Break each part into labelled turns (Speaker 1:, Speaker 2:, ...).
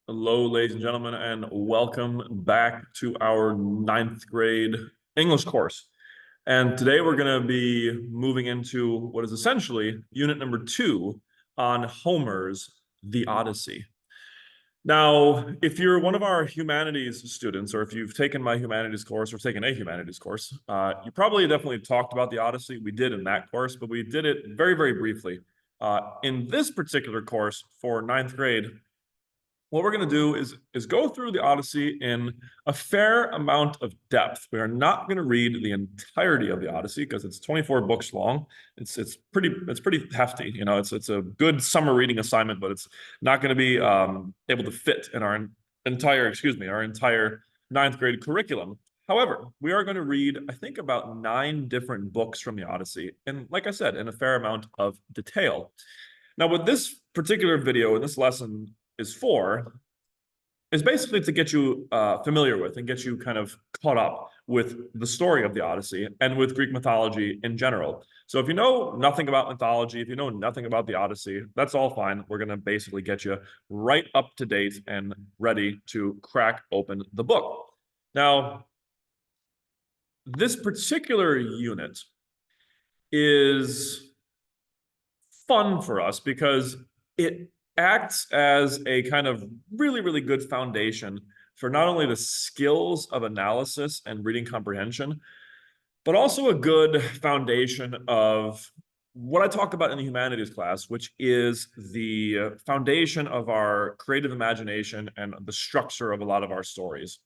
Speaker 1: Hello, ladies and gentlemen, and welcome back to our ninth grade English course. And today we're going to be moving into what is essentially unit number 2 on Homer's The Odyssey. Now, if you're one of our humanities students, or if you've taken my humanities course or taken a humanities course, you probably definitely talked about the Odyssey. We did in that course, but we did it very, very briefly. In this particular course for ninth grade, what we're going to do is go through the Odyssey in a fair amount of depth. We are not going to read the entirety of the Odyssey because it's 24 books long. It's pretty hefty. You know, it's a good summer reading assignment, but it's not going to be able to fit in our entire ninth grade curriculum. However, we are going to read, I think, about 9 different books from the Odyssey, and like I said, in a fair amount of detail. Now, what this particular video and this lesson is basically to get you familiar with and get you kind of caught up with the story of the Odyssey and with Greek mythology in general. So if you know nothing about mythology, if you know nothing about the Odyssey, that's all fine. We're going to basically get you right up to date and ready to crack open the book. Now, this particular unit is fun for us because it acts as a kind of really, really good foundation for not only the skills of analysis and reading comprehension, but also a good foundation of what I talked about in the humanities class, which is the foundation of our creative imagination and the structure of a lot of our stories.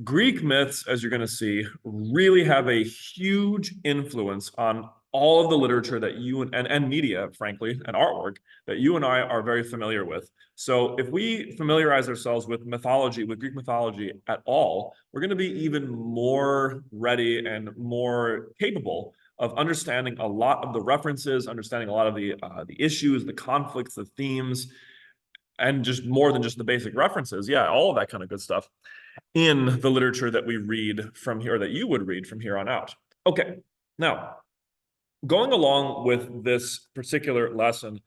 Speaker 1: Greek myths, as you're going to see, really have a huge influence on all of the literature that you and media, frankly, and artwork that you and I are very familiar with. So if we familiarize ourselves with mythology, with Greek mythology at all, we're going to be even more ready and more capable of understanding a lot of the references, understanding a lot of the issues, the conflicts, the themes, and just more than just the basic references. Yeah, all of that kind of good stuff in the literature that we read from here, that you would read from here on out. Okay, now, going along with this particular lesson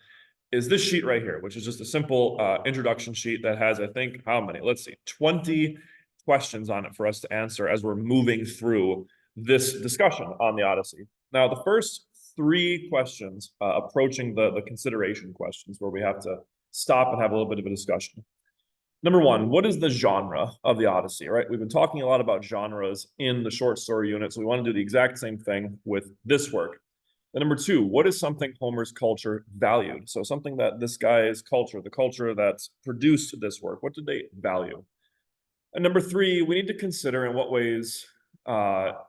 Speaker 1: is this sheet right here, which is just a simple introduction sheet that has, I think, how many? Let's see, 20 questions on it for us to answer as we're moving through this discussion on the Odyssey. Now, the first 3 questions, approaching the consideration questions, where we have to stop and have a little bit of a discussion. Number 1, what is the genre of the Odyssey, right? We've been talking a lot about genres in the short story unit, so we want to do the exact same thing with this work. And number 2, what is something Homer's culture valued? So something that this guy's culture, the culture that's produced this work, what did they value? And number 3, we need to consider in what ways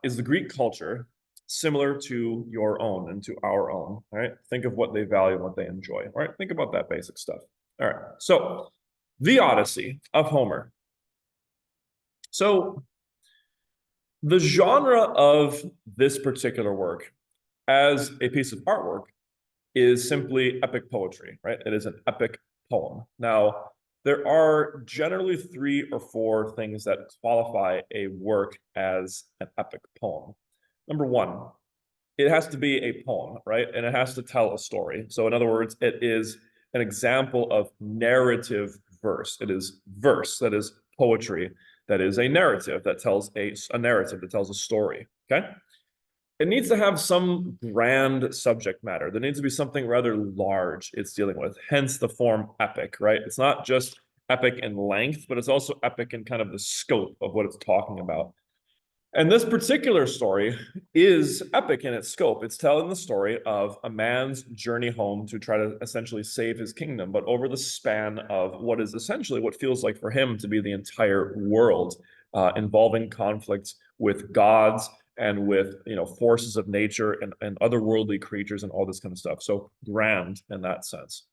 Speaker 1: is the Greek culture similar to your own and to our own, right? Think of what they value and what they enjoy, right? Think about that basic stuff. All right, so the Odyssey of Homer. So the genre of this particular work as a piece of artwork is simply epic poetry, right? It is an epic poem. Now, there are generally 3 or 4 things that qualify a work as an epic poem. Number 1, it has to be a poem, right? And it has to tell a story. So in other words, it is an example of narrative verse. It is verse, that is poetry, that is a narrative that tells a narrative that tells a story, okay? It needs to have some grand subject matter. There needs to be something rather large it's dealing with, hence the form epic, right? It's not just epic in length, but it's also epic in kind of the scope of what it's talking about. And this particular story is epic in its scope. It's telling the story of a man's journey home to try to essentially save his kingdom, but over the span of what is essentially what feels like for him to be the entire world, involving conflicts with gods and with, you know, forces of nature and otherworldly creatures and all this kind of stuff. So grand in that sense.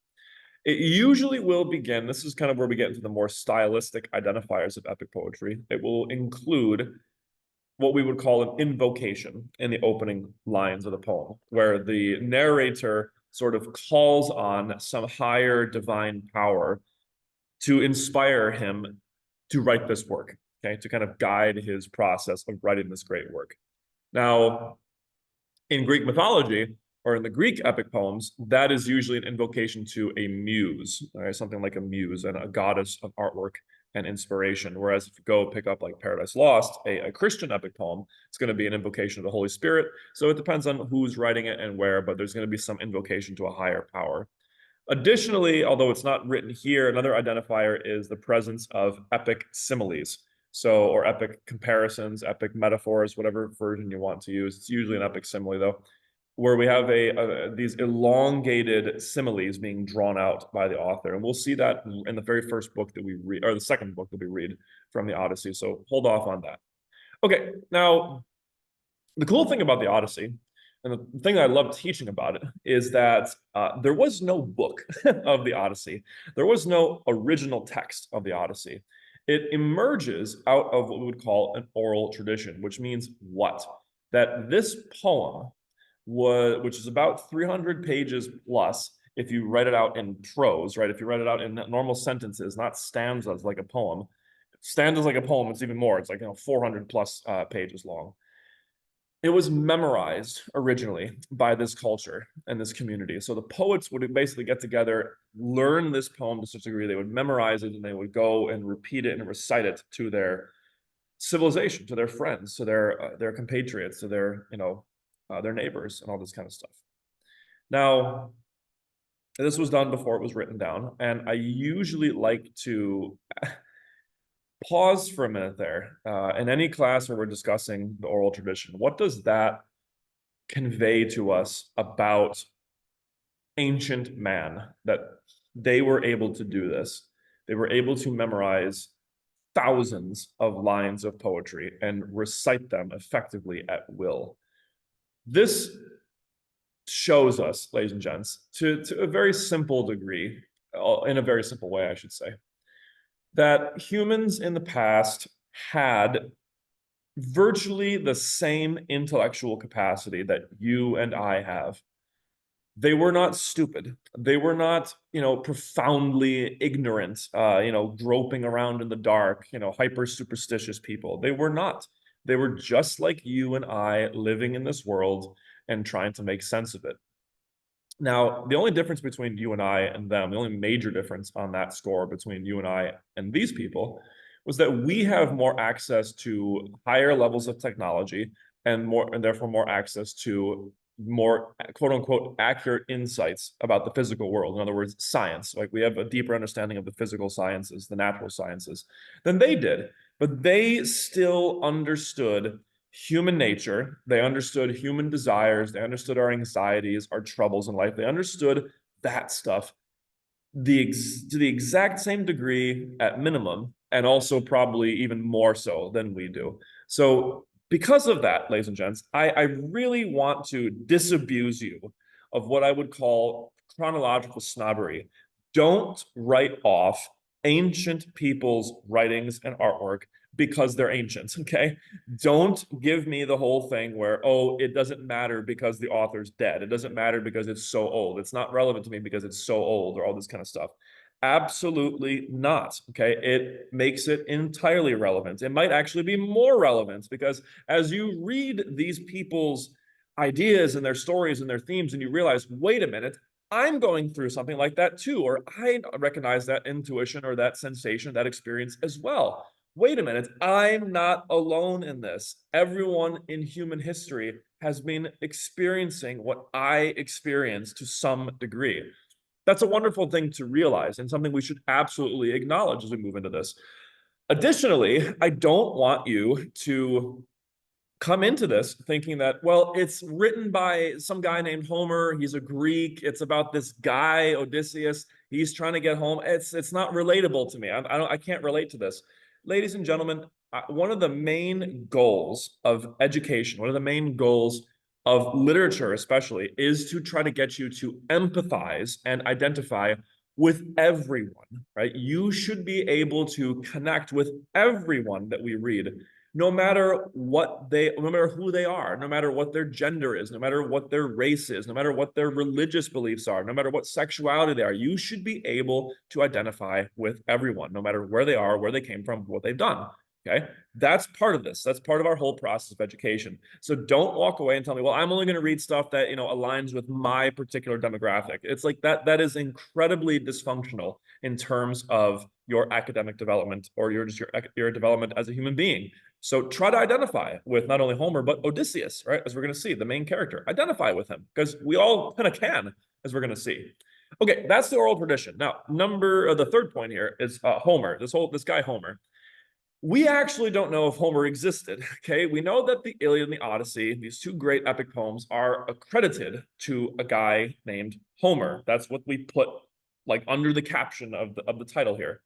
Speaker 1: It usually will begin, this is kind of where we get into the more stylistic identifiers of epic poetry. It will include what we would call an invocation in the opening lines of the poem, where the narrator sort of calls on some higher divine power to inspire him to write this work, okay, to kind of guide his process of writing this great work. Now, in Greek mythology, or in the Greek epic poems, that is usually an invocation to a muse, right? Something like a muse and a goddess of artwork and inspiration. Whereas if you go pick up like Paradise Lost, a Christian epic poem, it's going to be an invocation of the Holy Spirit. So it depends on who's writing it and where, but there's going to be some invocation to a higher power. Additionally, although it's not written here, another identifier is the presence of epic similes. So, or epic comparisons, epic metaphors, whatever version you want to use. It's usually an epic simile though, where we have these elongated similes being drawn out by the author. And we'll see that in the very first book that we read, or the second book that we read from the Odyssey. So hold off on that. Okay, now the cool thing about the Odyssey, and the thing that I love teaching about it, is that there was no book of the Odyssey. There was no original text of the Odyssey. It emerges out of what we would call an oral tradition, which means what? That this poem which is about 300 pages plus, if you write it out in prose, right? If you write it out in normal sentences, not stanzas like a poem. Stanzas like a poem, it's even more. It's like 400 plus pages long. It was memorized originally by this culture and this community. So the poets would basically get together, learn this poem to such a degree, they would memorize it and they would go and repeat it and recite it to their civilization, to their friends, to their compatriots, to their neighbors and all this kind of stuff. Now, this was done before it was written down, and I usually like to pause for a minute there. In any class where we're discussing the oral tradition, what does that convey to us about ancient man, that they were able to do this? They were able to memorize thousands of lines of poetry and recite them effectively at will. This shows us, ladies and gents, to a very simple degree, in a very simple way, I should say, that humans in the past had virtually the same intellectual capacity that you and I have. They were not stupid. They were not, profoundly ignorant, groping around in the dark, hyper superstitious people. They were not. They were just like you and I, living in this world and trying to make sense of it. Now, the only difference between you and I and them, the only major difference on that score between you and I and these people, was that we have more access to higher levels of technology and therefore more access to more quote unquote accurate insights about the physical world. In other words, science. Like we have a deeper understanding of the physical sciences, the natural sciences, than they did. But they still understood human nature. They understood human desires. They understood our anxieties, our troubles in life. They understood that stuff to the exact same degree at minimum, and also probably even more so than we do. So because of that, ladies and gents, I really want to disabuse you of what I would call chronological snobbery. Don't write off ancient people's writings and artwork because they're ancient, okay? Don't give me the whole thing where, oh, it doesn't matter because the author's dead. It doesn't matter because it's so old. It's not relevant to me because it's so old, or all this kind of stuff. Absolutely not, okay? It makes it entirely relevant. It might actually be more relevant because as you read these people's ideas and their stories and their themes, and you realize, wait a minute, I'm going through something like that too, or I recognize that intuition or that sensation, that experience as well. Wait a minute, I'm not alone in this. Everyone in human history has been experiencing what I experienced to some degree. That's a wonderful thing to realize and something we should absolutely acknowledge as we move into this. Additionally, I don't want you to come into this thinking that, well, it's written by some guy named Homer. He's a Greek. It's about this guy, Odysseus. He's trying to get home. It's not relatable to me. I can't relate to this. Ladies and gentlemen, one of the main goals of education, one of the main goals of literature especially, is to try to get you to empathize and identify with everyone, right? You should be able to connect with everyone that we read, no matter no matter who they are, no matter what their gender is, no matter what their race is, no matter what their religious beliefs are, no matter what sexuality they are. You should be able to identify with everyone, no matter where they are, where they came from, what they've done. Okay. That's part of this. That's part of our whole process of education. So don't walk away and tell me, well, I'm only going to read stuff that, aligns with my particular demographic. It's like that is incredibly dysfunctional in terms of your academic development or your development as a human being. So try to identify with not only Homer, but Odysseus, right? As we're going to see, the main character. Identify with him because we all kind of can, as we're going to see. Okay, that's the oral tradition. Now, the third point here is Homer. This guy Homer. We actually don't know if Homer existed. Okay, we know that the Iliad and the Odyssey, these two great epic poems, are accredited to a guy named Homer. That's what we put like under the caption of the title here.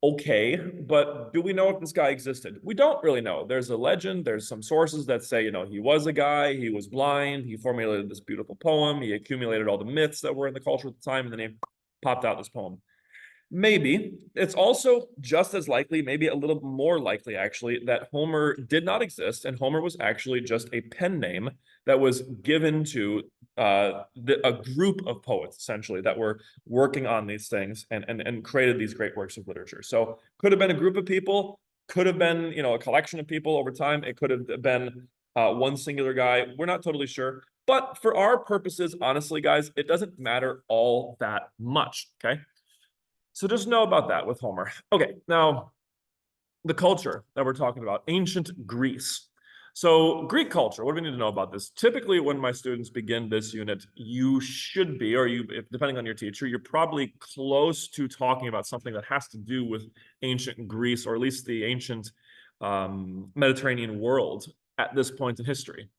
Speaker 1: Okay, but do we know if this guy existed? We don't really know. There's a legend. There's some sources that say, he was a guy. He was blind. He formulated this beautiful poem. He accumulated all the myths that were in the culture at the time, and then he popped out this poem. Maybe. It's also just as likely, maybe a little more likely actually, that Homer did not exist and Homer was actually just a pen name that was given to a group of poets essentially that were working on these things and created these great works of literature. So could have been a group of people, could have been, a collection of people over time. It could have been one singular guy. We're not totally sure. But for our purposes, honestly, guys, it doesn't matter all that much, okay? So just know about that with Homer. Okay, now the culture that we're talking about, ancient Greece. So Greek culture, what do we need to know about this? Typically, when my students begin this unit, you should be, depending on your teacher, you're probably close to talking about something that has to do with ancient Greece, or at least the ancient Mediterranean world at this point in history.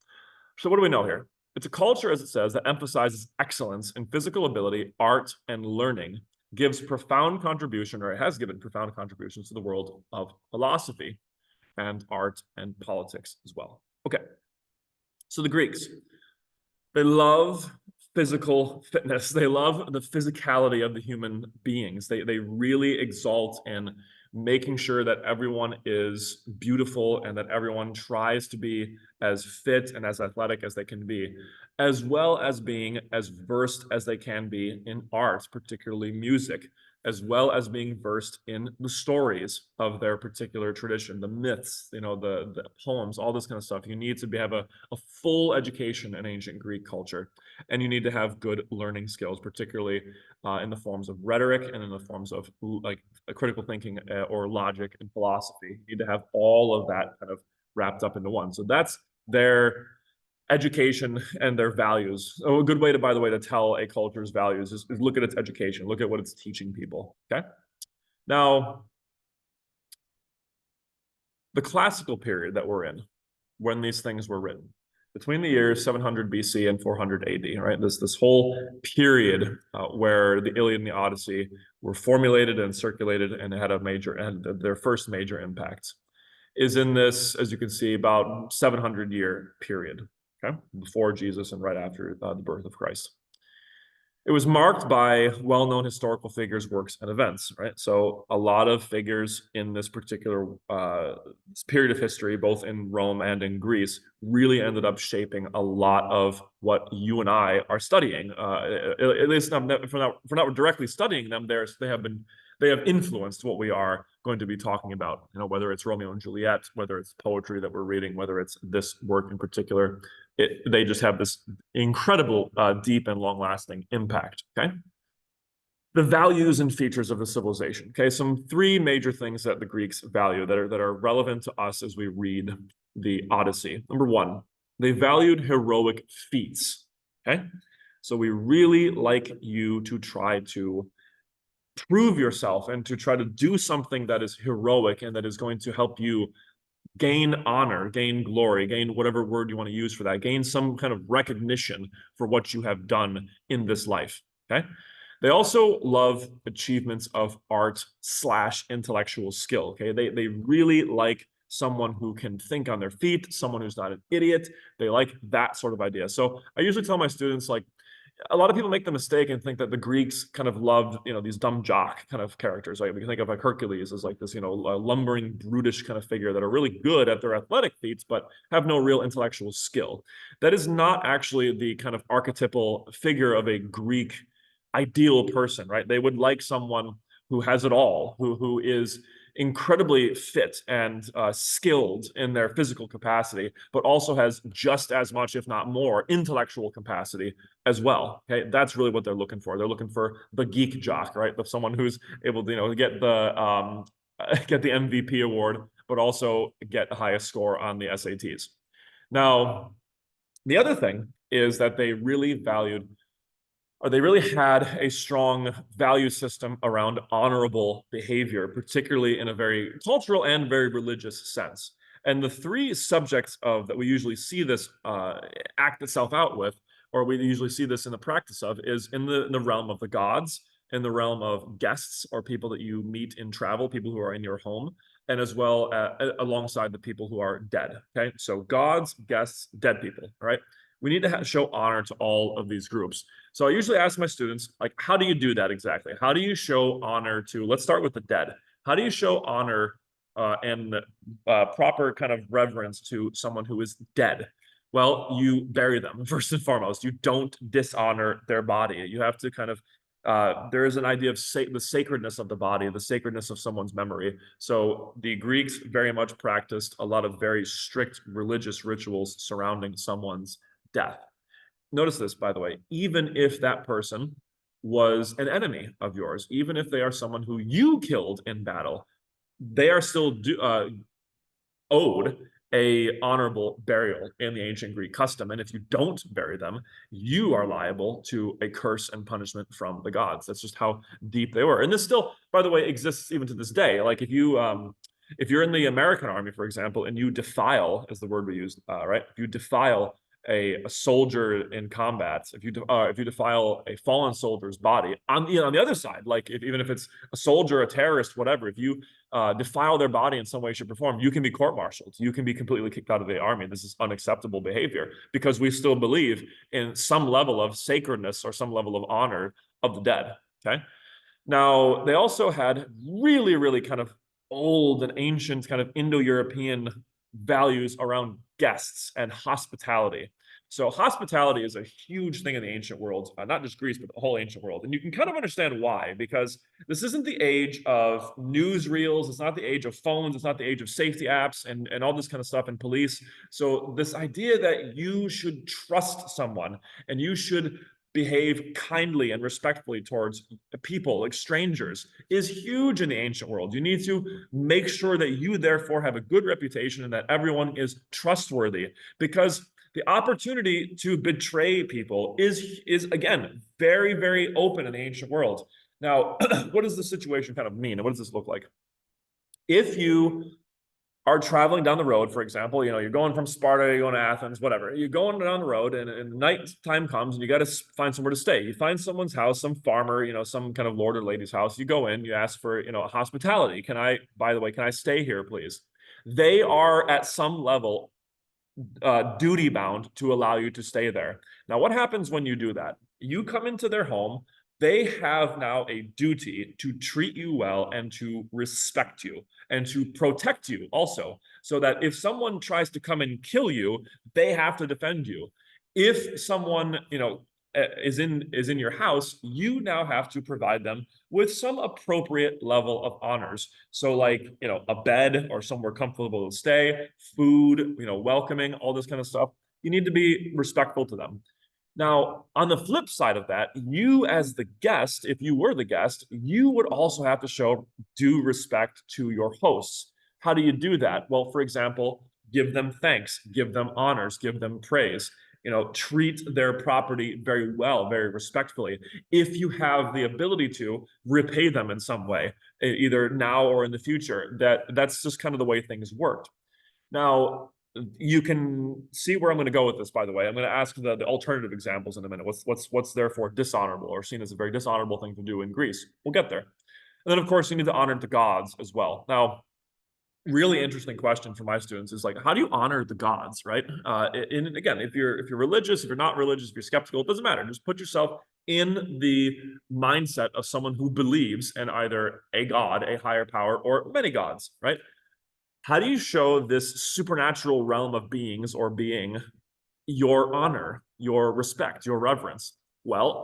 Speaker 1: So what do we know here? It's a culture, as it says, that emphasizes excellence in physical ability, art, and learning, gives profound contribution, or it has given profound contributions to the world of philosophy and art and politics as well. Okay, so the Greeks, they love physical fitness. They love the physicality of the human beings. They really exalt in making sure that everyone is beautiful and that everyone tries to be as fit and as athletic as they can be, as well as being as versed as they can be in art, particularly music, as well as being versed in the stories of their particular tradition, the myths, the poems, all this kind of stuff. You need to have a full education in ancient Greek culture, and you need to have good learning skills, particularly in the forms of rhetoric and in the forms of like critical thinking or logic and philosophy. You need to have all of that kind of wrapped up into one. So that's their education and their values. So a good way to, by the way, to tell a culture's values is look at its education, look at what it's teaching people. Okay. Now, the classical period that we're in, when these things were written, between the years 700 BC and 400 AD, right? This whole period where the Iliad and the Odyssey were formulated and circulated and had their first major impact is in this, as you can see, about 700-year period, okay, before Jesus and right after the birth of Christ. It was marked by well-known historical figures, works, and events, right? So a lot of figures in this particular period of history, both in Rome and in Greece, really ended up shaping a lot of what you and I are studying. At least if we're not directly studying them, they have influenced what we are going to be talking about. Whether it's Romeo and Juliet, whether it's poetry that we're reading, whether it's this work in particular. They just have this incredible, deep and long-lasting impact, okay? The values and features of the civilization, okay? Some three major things that the Greeks value that are relevant to us as we read the Odyssey. Number one, they valued heroic feats, okay? So we really like you to try to prove yourself and to try to do something that is heroic and that is going to help you gain honor, gain glory, gain whatever word you want to use for that, gain some kind of recognition for what you have done in this life, okay? They also love achievements of art / intellectual skill, okay? They really like someone who can think on their feet, someone who's not an idiot. They like that sort of idea. So I usually tell my students, like, a lot of people make the mistake and think that the Greeks kind of loved, these dumb jock kind of characters. Like we can think of like Hercules as like this, lumbering, brutish kind of figure that are really good at their athletic feats, but have no real intellectual skill. That is not actually the kind of archetypal figure of a Greek ideal person, right? They would like someone who has it all, who is incredibly fit and skilled in their physical capacity, but also has just as much, if not more, intellectual capacity as well. Okay, that's really what they're looking for. They're looking for the geek jock, right? The someone who's able to, get the MVP award, but also get the highest score on the SATs. Now, the other thing is that they really valued, or they really had a strong value system around honorable behavior, particularly in a very cultural and very religious sense. And the three subjects of that we usually see this act itself out with, or we usually see this in the practice of, is in the realm of the gods, in the realm of guests or people that you meet in travel, people who are in your home, and as well alongside the people who are dead. Okay, so gods, guests, dead people. All right, we need to show honor to all of these groups. So I usually ask my students, like, how do you do that exactly? How do you show honor to, let's start with the dead. How do you show honor and proper kind of reverence to someone who is dead? Well, you bury them first and foremost. You don't dishonor their body. You have to kind of there is an idea of the sacredness of the body, the sacredness of someone's memory. So the Greeks very much practiced a lot of very strict religious rituals surrounding someone's death. Notice this, by the way, even if that person was an enemy of yours, even if they are someone who you killed in battle, they are still owed a honorable burial in the ancient Greek custom. And if you don't bury them, you are liable to a curse and punishment from the gods. That's just how deep they were. And this still, by the way, exists even to this day. Like if you're in the American army, for example, and you defile, is the word we use, right? If you defile a soldier in combat, if you defile a fallen soldier's body on the other side, like even if it's a soldier, a terrorist, whatever, if you defile their body in some way, shape, or form, you can be court-martialed. You can be completely kicked out of the army. This is unacceptable behavior because we still believe in some level of sacredness or some level of honor of the dead. Okay. Now, they also had really, really kind of old and ancient kind of Indo-European values around guests and hospitality. So hospitality is a huge thing in the ancient world, not just Greece, but the whole ancient world. And you can kind of understand why, because this isn't the age of newsreels. It's not the age of phones. It's not the age of safety apps and all this kind of stuff and police. So this idea that you should trust someone and you should behave kindly and respectfully towards people, like strangers, is huge in the ancient world. You need to make sure that you therefore have a good reputation and that everyone is trustworthy, because the opportunity to betray people is again very, very open in the ancient world. Now, what does the situation kind of mean, and what does this look like? If you are traveling down the road, for example, you're going from Sparta, you're going to Athens, whatever. You're going down the road, and night time comes, and you got to find somewhere to stay. You find someone's house, some farmer, some kind of lord or lady's house. You go in, you ask for, hospitality. By the way, can I stay here, please? They are at some level duty bound to allow you to stay there. Now, what happens when you do that? You come into their home. They have now a duty to treat you well and to respect you and to protect you also, so that if someone tries to come and kill you, they have to defend you. If someone, is in your house, you now have to provide them with some appropriate level of honors. So like, a bed or somewhere comfortable to stay, food, welcoming, all this kind of stuff. You need to be respectful to them. Now, on the flip side of that, you as the guest, if you were the guest, you would also have to show due respect to your hosts. How do you do that? Well, for example, give them thanks, give them honors, give them praise. Treat their property very well, very respectfully. If you have the ability to repay them in some way, either now or in the future, that's just kind of the way things worked. Now, you can see where I'm going to go with this, by the way. I'm going to ask the alternative examples in a minute. What's therefore dishonorable or seen as a very dishonorable thing to do in Greece? We'll get there. And then, of course, you need to honor the gods as well. Now, really interesting question for my students is like, how do you honor the gods, right? And again, if you're religious, if you're not religious, if you're skeptical, it doesn't matter. Just put yourself in the mindset of someone who believes in either a god, a higher power, or many gods, right? How do you show this supernatural realm of beings or being your honor, your respect, your reverence? Well,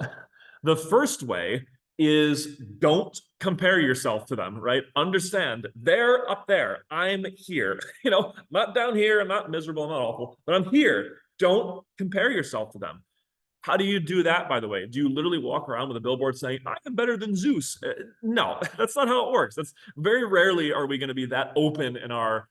Speaker 1: the first way is don't compare yourself to them, right? Understand they're up there. I'm here. I'm not down here. I'm not miserable. I'm not awful, but I'm here. Don't compare yourself to them. How do you do that, by the way? Do you literally walk around with a billboard saying, I am better than Zeus? No, that's not how it works. That's very rarely are we going to be that open in our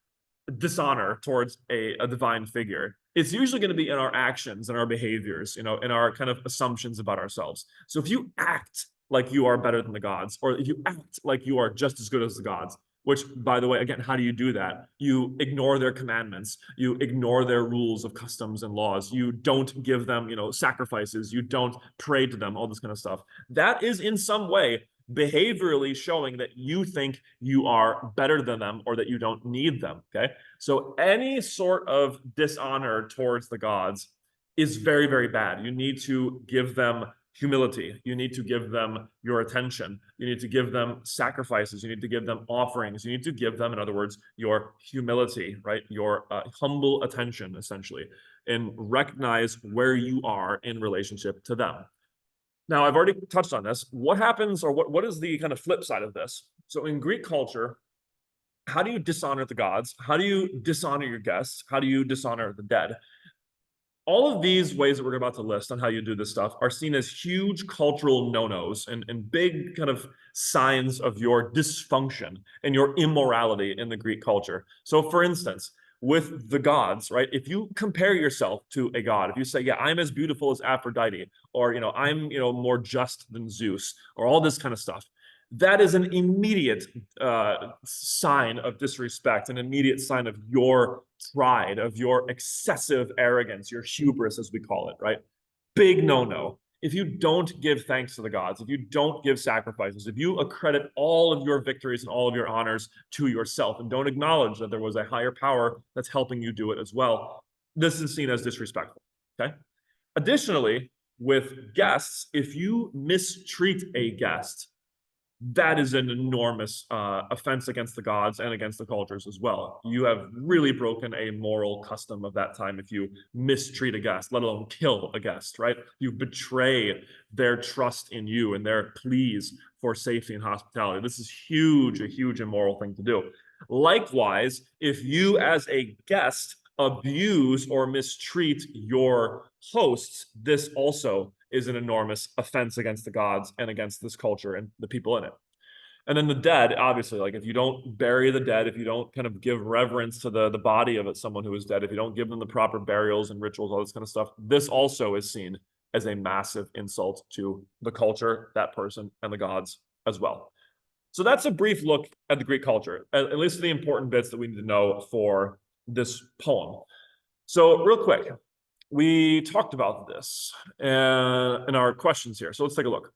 Speaker 1: dishonor towards a divine figure. It's usually going to be in our actions and our behaviors, in our kind of assumptions about ourselves. So if you act like you are better than the gods, or if you act like you are just as good as the gods, which, by the way, again, how do you do that? You ignore their commandments. You ignore their rules of customs and laws. You don't give them, sacrifices. You don't pray to them, all this kind of stuff. That is in some way behaviorally showing that you think you are better than them or that you don't need them. Okay. So any sort of dishonor towards the gods is very, very bad. You need to give them humility. You need to give them your attention. You need to give them sacrifices. You need to give them offerings. You need to give them, in other words, your humility, right? Your humble attention, essentially, and recognize where you are in relationship to them. Now, I've already touched on this. What happens, or what is the kind of flip side of this? So in Greek culture, how do you dishonor the gods? How do you dishonor your guests? How do you dishonor the dead? All of these ways that we're about to list on how you do this stuff are seen as huge cultural no-nos and big kind of signs of your dysfunction and your immorality in the Greek culture. So for instance, with the gods, right? If you compare yourself to a god, if you say, yeah, I'm as beautiful as Aphrodite, or, I'm, more just than Zeus, or all this kind of stuff, that is an immediate sign of disrespect, an immediate sign of your pride, of your excessive arrogance, your hubris, as we call it, right? Big no-no. If you don't give thanks to the gods, if you don't give sacrifices, if you accredit all of your victories and all of your honors to yourself and don't acknowledge that there was a higher power that's helping you do it as well, this is seen as disrespectful, okay? Additionally, with guests, if you mistreat a guest, that is an enormous offense against the gods and against the cultures as well. You have really broken a moral custom of that time if you mistreat a guest, let alone kill a guest, right? You betray their trust in you and their pleas for safety and hospitality. This is a huge immoral thing to do. Likewise, if you as a guest abuse or mistreat your hosts, this also is an enormous offense against the gods and against this culture and the people in it. And then the dead, obviously, like if you don't bury the dead, if you don't kind of give reverence to the body of someone who is dead, if you don't give them the proper burials and rituals, all this kind of stuff, this also is seen as a massive insult to the culture, that person, and the gods as well. So that's a brief look at the Greek culture, at least the important bits that we need to know for this poem. So real quick, we talked about this in our questions here. So let's take a look.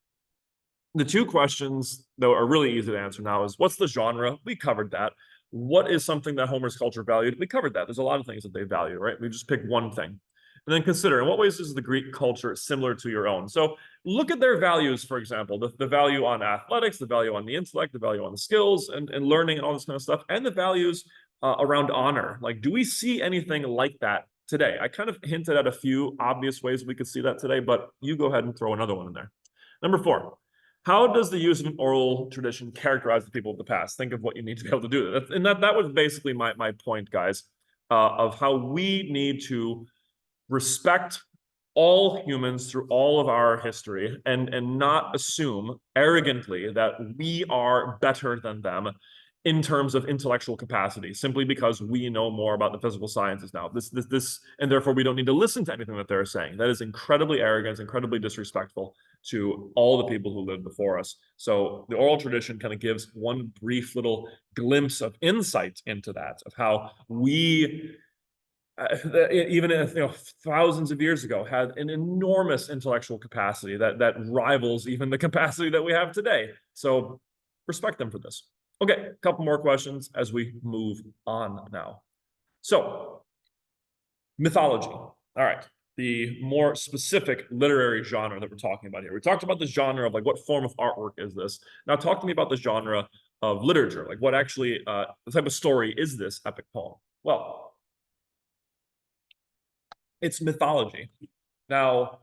Speaker 1: The two questions that are really easy to answer now is, what's the genre? We covered that. What is something that Homer's culture valued? We covered that. There's a lot of things that they value, right? We just picked one thing. And then consider, in what ways is the Greek culture similar to your own? So look at their values, for example, the value on athletics, the value on the intellect, the value on the skills and learning and all this kind of stuff, and the values around honor. Like, do we see anything like that today? I kind of hinted at a few obvious ways we could see that today, but you go ahead and throw another one in there. Number 4, how does the use of an oral tradition characterize the people of the past? Think of what you need to be able to do that. And that was basically my point, guys, of how we need to respect all humans through all of our history and not assume arrogantly that we are better than them in terms of intellectual capacity, simply because we know more about the physical sciences now. And therefore we don't need to listen to anything that they're saying. That is incredibly arrogant, incredibly disrespectful to all the people who lived before us. So the oral tradition kind of gives one brief little glimpse of insight into that, of how we, even thousands of years ago, had an enormous intellectual capacity that rivals even the capacity that we have today. So respect them for this. Okay, a couple more questions as we move on now. So, mythology. All right, the more specific literary genre that we're talking about here. We talked about the genre of like what form of artwork is this. Now talk to me about the genre of literature. Like what actually, the type of story is this epic poem? Well, it's mythology. Now,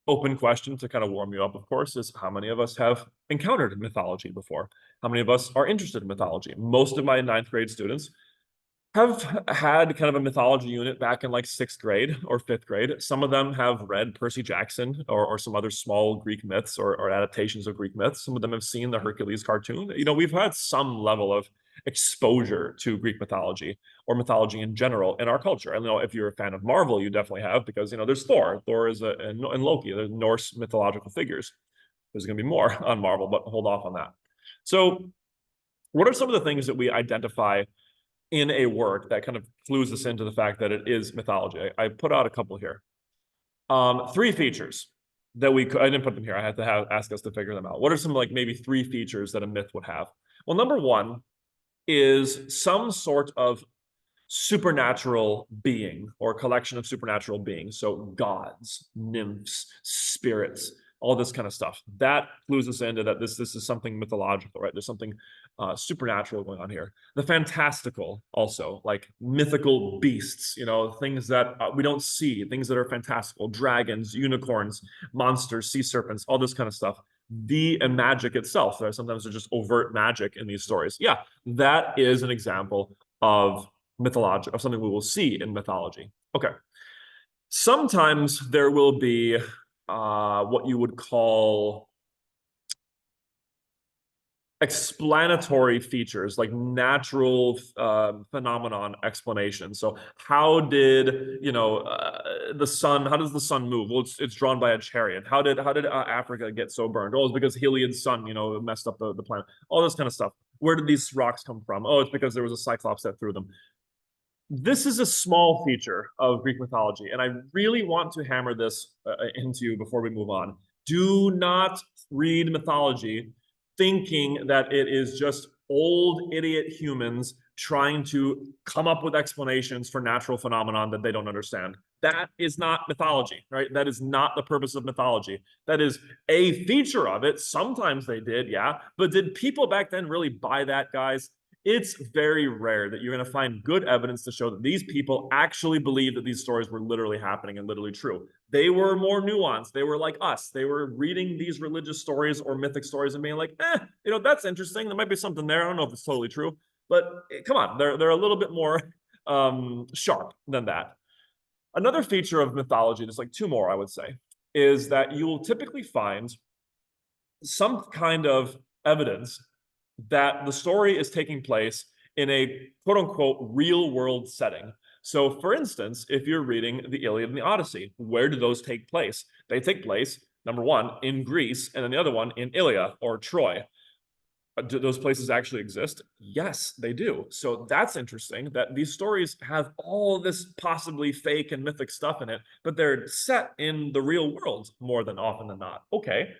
Speaker 1: open question to kind of warm you up, of course, is how many of us have encountered mythology before? How many of us are interested in mythology? Most of my ninth grade students have had kind of a mythology unit back in like sixth grade or fifth grade. Some of them have read Percy Jackson or some other small Greek myths or adaptations of Greek myths. Some of them have seen the Hercules cartoon. You know, we've had some level of exposure to Greek mythology or mythology in general in our culture. I know if you're a fan of Marvel, you definitely have, because you know there's Thor. Thor is and Loki. There's Norse mythological figures. There's going to be more on Marvel, but hold off on that. So, what are some of the things that we identify in a work that kind of clues us into the fact that it is mythology? I put out a couple here. Three features that I didn't put them here. I had to ask us to figure them out. What are some like maybe three features that a myth would have? Well, number one is some sort of supernatural being or collection of supernatural beings. So gods, nymphs, spirits, all this kind of stuff. That clues us into that this is something mythological, right? There's something supernatural going on here. The fantastical also, like mythical beasts, you know, things that we don't see, things that are fantastical, dragons, unicorns, monsters, sea serpents, all this kind of stuff. And magic itself. Sometimes there's just overt magic in these stories. Yeah, that is an example of mythology, of something we will see in mythology. Okay. Sometimes there will be what you would call explanatory features, like natural phenomenon explanation. So how did, you know, the sun, how does the sun move? Well, it's drawn by a chariot. How did Africa get so burned? Oh, it's because Heliod's sun, you know, messed up the planet. All this kind of stuff. Where did these rocks come from? Oh, it's because there was a cyclops that threw them. This is a small feature of Greek mythology, and I really want to hammer this into you before we move on. Do not read mythology thinking that it is just old idiot humans trying to come up with explanations for natural phenomenon that they don't understand. That is not mythology, right? That is not the purpose of mythology. That is a feature of it. Sometimes they did, yeah. But did people back then really buy that, guys? It's very rare that you're going to find good evidence to show that these people actually believe that these stories were literally happening and literally true. They were more nuanced. They were like us. They were reading these religious stories or mythic stories and being like, you know, that's interesting. There might be something there. I don't know if it's totally true, but come on, they're a little bit more sharp than that. Another feature of mythology, there's like two more, I would say, is that you will typically find some kind of evidence that the story is taking place in a quote unquote real world setting. So, for instance, if you're reading the Iliad and the Odyssey, where do those take place? They take place, number one, in Greece, and then the other one in Ilia or Troy. Do those places actually exist? Yes, they do. So that's interesting that these stories have all this possibly fake and mythic stuff in it, but they're set in the real world more than often than not. Okay,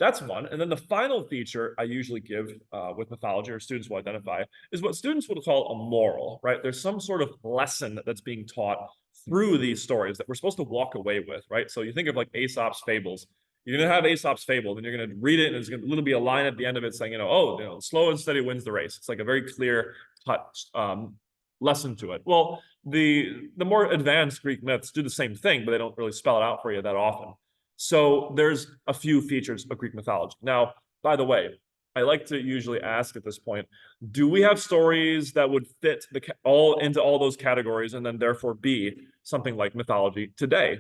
Speaker 1: that's one. And then the final feature I usually give with mythology, or students will identify, is what students would call a moral, right? There's some sort of lesson that's being taught through these stories that we're supposed to walk away with, right? So you think of like Aesop's fables. You're going to have Aesop's fable, then you're going to read it, and there's going to be a line at the end of it saying, you know, oh, you know, slow and steady wins the race. It's like a very clear cut lesson to it. Well, the more advanced Greek myths do the same thing, but they don't really spell it out for you that often. So there's a few features of Greek mythology. Now, by the way, I like to usually ask at this point, do we have stories that would fit all into all those categories and then therefore be something like mythology today?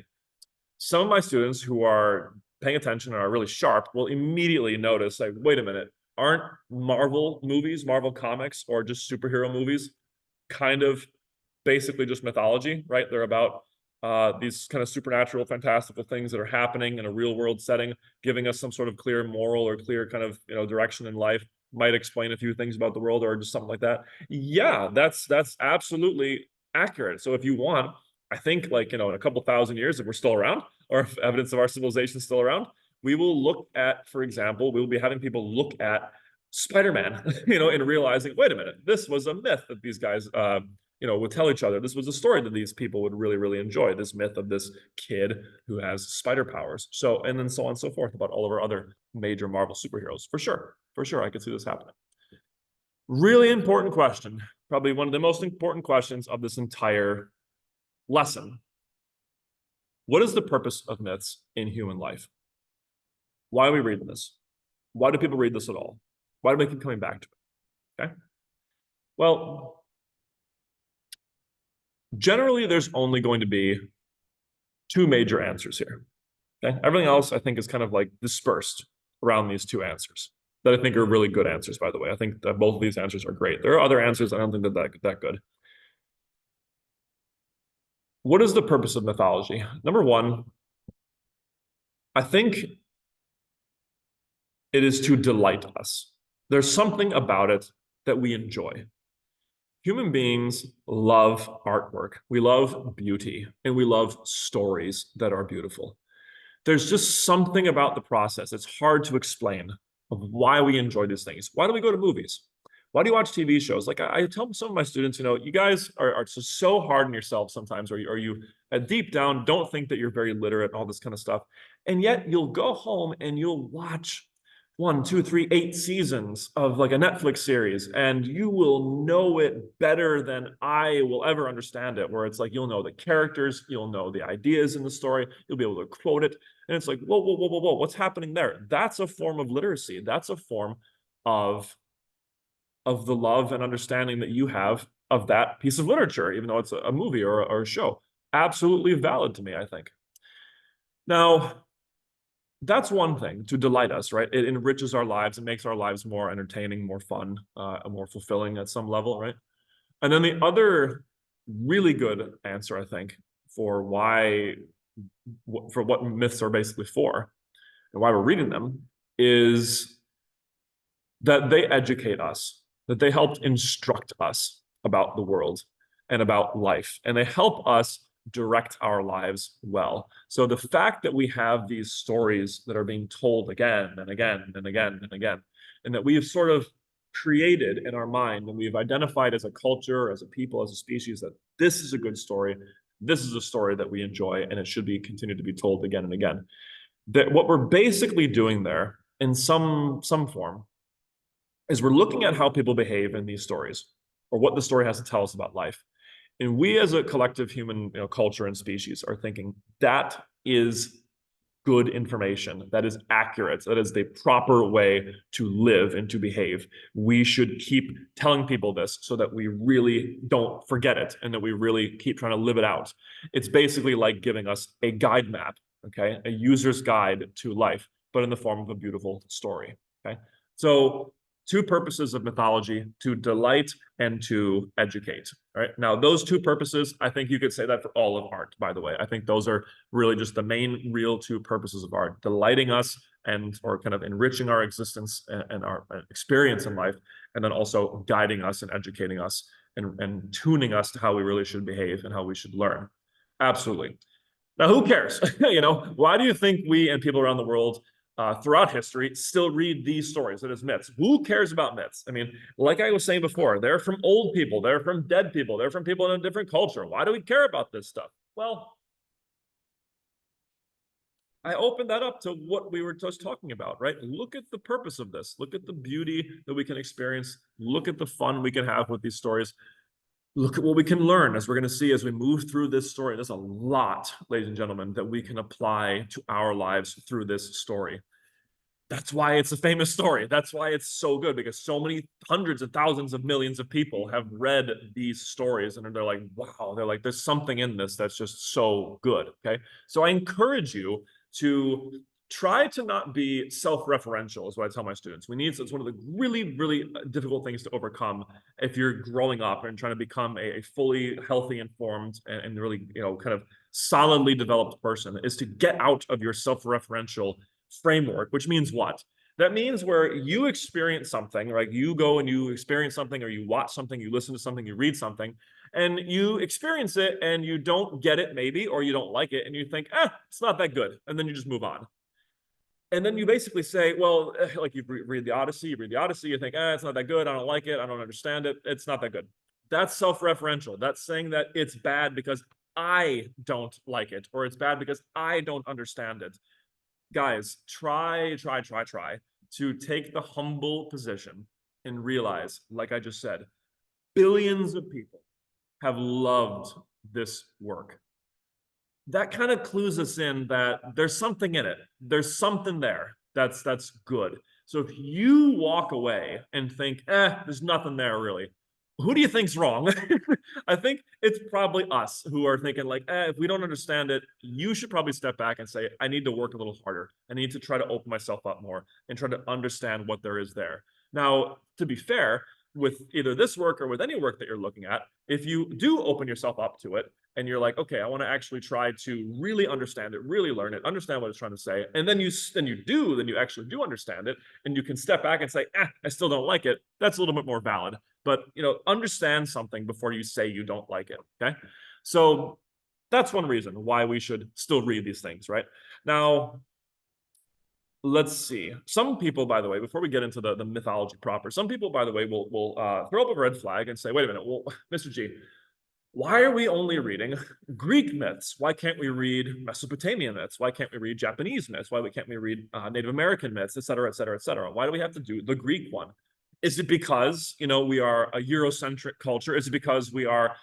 Speaker 1: Some of my students who are paying attention and are really sharp will immediately notice, like, wait a minute, aren't Marvel movies, Marvel comics, or just superhero movies kind of basically just mythology, right? They're about these kind of supernatural, fantastical things that are happening in a real world setting, giving us some sort of clear moral or clear kind of, you know, direction in life. Might explain a few things about the world or just something like that. Yeah, that's absolutely accurate. So if you want, I think, like, you know, in a couple thousand years, if we're still around, or if evidence of our civilization is still around, we will look at, for example, we will be having people look at Spider-Man, you know, and realizing, wait a minute, this was a myth that these guys, you know, would tell each other. This was a story that these people would really, really enjoy. This myth of this kid who has spider powers. So, and then so on and so forth about all of our other major Marvel superheroes. For sure, I could see this happening. Really important question. Probably one of the most important questions of this entire lesson. What is the purpose of myths in human life? Why are we reading this? Why do people read this at all? Why do they keep coming back to it? Okay. Well, generally, there's only going to be two major answers here. Okay. Everything else, I think, is kind of like dispersed around these two answers that I think are really good answers, by the way. I think that both of these answers are great. There are other answers I don't think that good. What is the purpose of mythology? Number one, I think it is to delight us. There's something about it that we enjoy. Human beings love artwork. We love beauty and we love stories that are beautiful. There's just something about the process. It's hard to explain of why we enjoy these things. Why do we go to movies? Why do you watch TV shows? Like I tell some of my students, you guys are just so hard on yourself sometimes, or you deep down don't think that you're very literate and all this kind of stuff. And yet you'll go home and you'll watch one, two, three, 8 seasons of like a Netflix series, and you will know it better than I will ever understand it. Where it's like you'll know the characters, you'll know the ideas in the story, you'll be able to quote it, and it's like, whoa, what's happening there? That's a form of literacy. That's a form of the love and understanding that you have of that piece of literature, even though it's a movie or a show. Absolutely valid to me, I think. Now, that's one thing to delight us, right? It enriches our lives. It makes our lives more entertaining, more fun, more fulfilling at some level, right? And then the other really good answer, I think, for what myths are basically for and why we're reading them is that they educate us, that they help instruct us about the world and about life, and they help us direct our lives well. So the fact that we have these stories that are being told again and again and again and again, and that we have sort of created in our mind and we've identified as a culture, as a people, as a species, that this is a good story, this is a story that we enjoy, and it should be continued to be told again and again. That what we're basically doing there in some form is we're looking at how people behave in these stories or what the story has to tell us about life. And we as a collective human culture and species are thinking that is good information, that is accurate, that is the proper way to live and to behave. We should keep telling people this so that we really don't forget it and that we really keep trying to live it out. It's basically like giving us a guide map, okay, a user's guide to life, but in the form of a beautiful story, okay? So two purposes of mythology: to delight and to educate. All right. Now, those two purposes, I think you could say that for all of art, by the way. I think those are really just the main real two purposes of art: delighting us or kind of enriching our existence and our experience in life, and then also guiding us and educating us and tuning us to how we really should behave and how we should learn. Absolutely. Now, who cares? Why do you think we and people around the world throughout history still read these stories that is myths? Who cares about myths? I mean, like I was saying before, they're from old people, they're from dead people, they're from people in a different culture. Why do we care about this stuff? Well, I opened that up to what we were just talking about, right? Look at the purpose of this. Look at the beauty that we can experience. Look at the fun we can have with these stories. Look at what we can learn, as we're going to see as we move through this story. There's a lot, ladies and gentlemen, that we can apply to our lives through this story. That's why it's a famous story. That's why it's so good, because so many hundreds of thousands of millions of people have read these stories and they're like, wow, they're like, there's something in this that's just so good. Okay. So I encourage you to try to not be self-referential, is what I tell my students. It's one of the really, really difficult things to overcome if you're growing up and trying to become a fully healthy, informed, and really, kind of solidly developed person, is to get out of your self-referential framework. Which means what? That means where you experience something, right? You go and you experience something, or you watch something, you listen to something, you read something, and you experience it and you don't get it maybe, or you don't like it, and you think, it's not that good. And then you just move on. And then you basically say, well, like you read the Odyssey, you think, it's not that good, I don't like it, I don't understand it, it's not that good. That's self-referential. That's saying that it's bad because I don't like it, or it's bad because I don't understand it. Guys, try to take the humble position and realize, like I just said, billions of people have loved this work. that kind of clues us in that there's something in it. There's something there that's good. So if you walk away and think, there's nothing there really, who do you think's wrong? I think it's probably us who are thinking like, if we don't understand it, you should probably step back and say, I need to work a little harder. I need to try to open myself up more and try to understand what there is there. Now, to be fair, with either this work or with any work that you're looking at, if you do open yourself up to it and you're like, okay, I want to actually try to really understand it, really learn it, understand what it's trying to say, and then you actually do understand it, and you can step back and say, I still don't like it. That's a little bit more valid. But understand something before you say you don't like it. Okay, so that's one reason why we should still read these things, right? Now, let's see. Some people, by the way, before we get into the mythology proper, some people, by the way, will throw up a red flag and say, wait a minute, well, Mr. G, why are we only reading Greek myths? Why can't we read Mesopotamian myths? Why can't we read Japanese myths? Why can't we read Native American myths, et cetera, et cetera, et cetera? Why do we have to do the Greek one? Is it because we are a Eurocentric culture? Is it because we are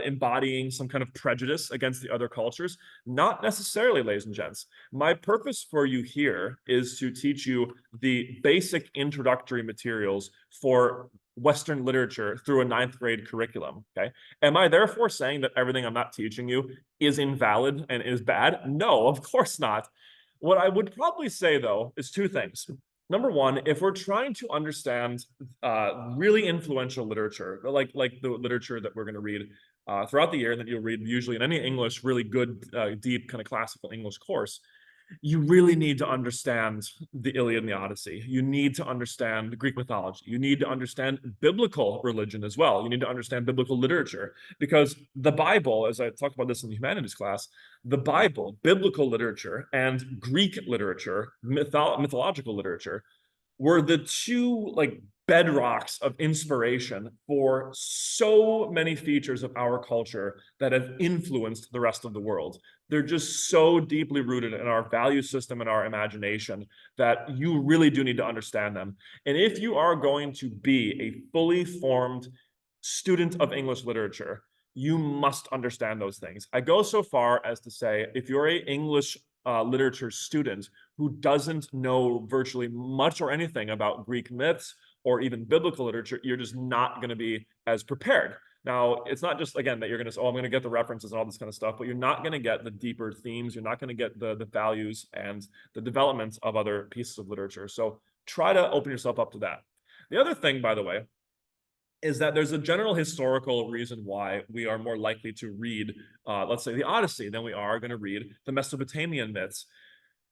Speaker 1: embodying some kind of prejudice against the other cultures? Not necessarily, ladies and gents. My purpose for you here is to teach you the basic introductory materials for Western literature through a ninth grade curriculum. Okay. Am I therefore saying that everything I'm not teaching you is invalid and is bad? No, of course not. What I would probably say, though, is two things. Number one, if we're trying to understand really influential literature, like the literature that we're going to read throughout the year, and that you'll read usually in any English, really good, deep kind of classical English course, you really need to understand the Iliad and the Odyssey. You need to understand Greek mythology. You need to understand biblical religion as well. You need to understand biblical literature, because the Bible, as I talked about this in the humanities class, the Bible, biblical literature, and Greek literature, mythological literature, were the two bedrocks of inspiration for so many features of our culture that have influenced the rest of the world. They're just so deeply rooted in our value system and our imagination that you really do need to understand them. And if you are going to be a fully formed student of English literature, you must understand those things. I go so far as to say, if you're an English literature student who doesn't know virtually much or anything about Greek myths or even biblical literature, you're just not going to be as prepared. Now, it's not just, again, that you're going to say, oh, I'm going to get the references and all this kind of stuff, but you're not going to get the deeper themes. You're not going to get the values and the developments of other pieces of literature. So try to open yourself up to that. The other thing, by the way, is that there's a general historical reason why we are more likely to read, let's say, the Odyssey than we are going to read the Mesopotamian myths.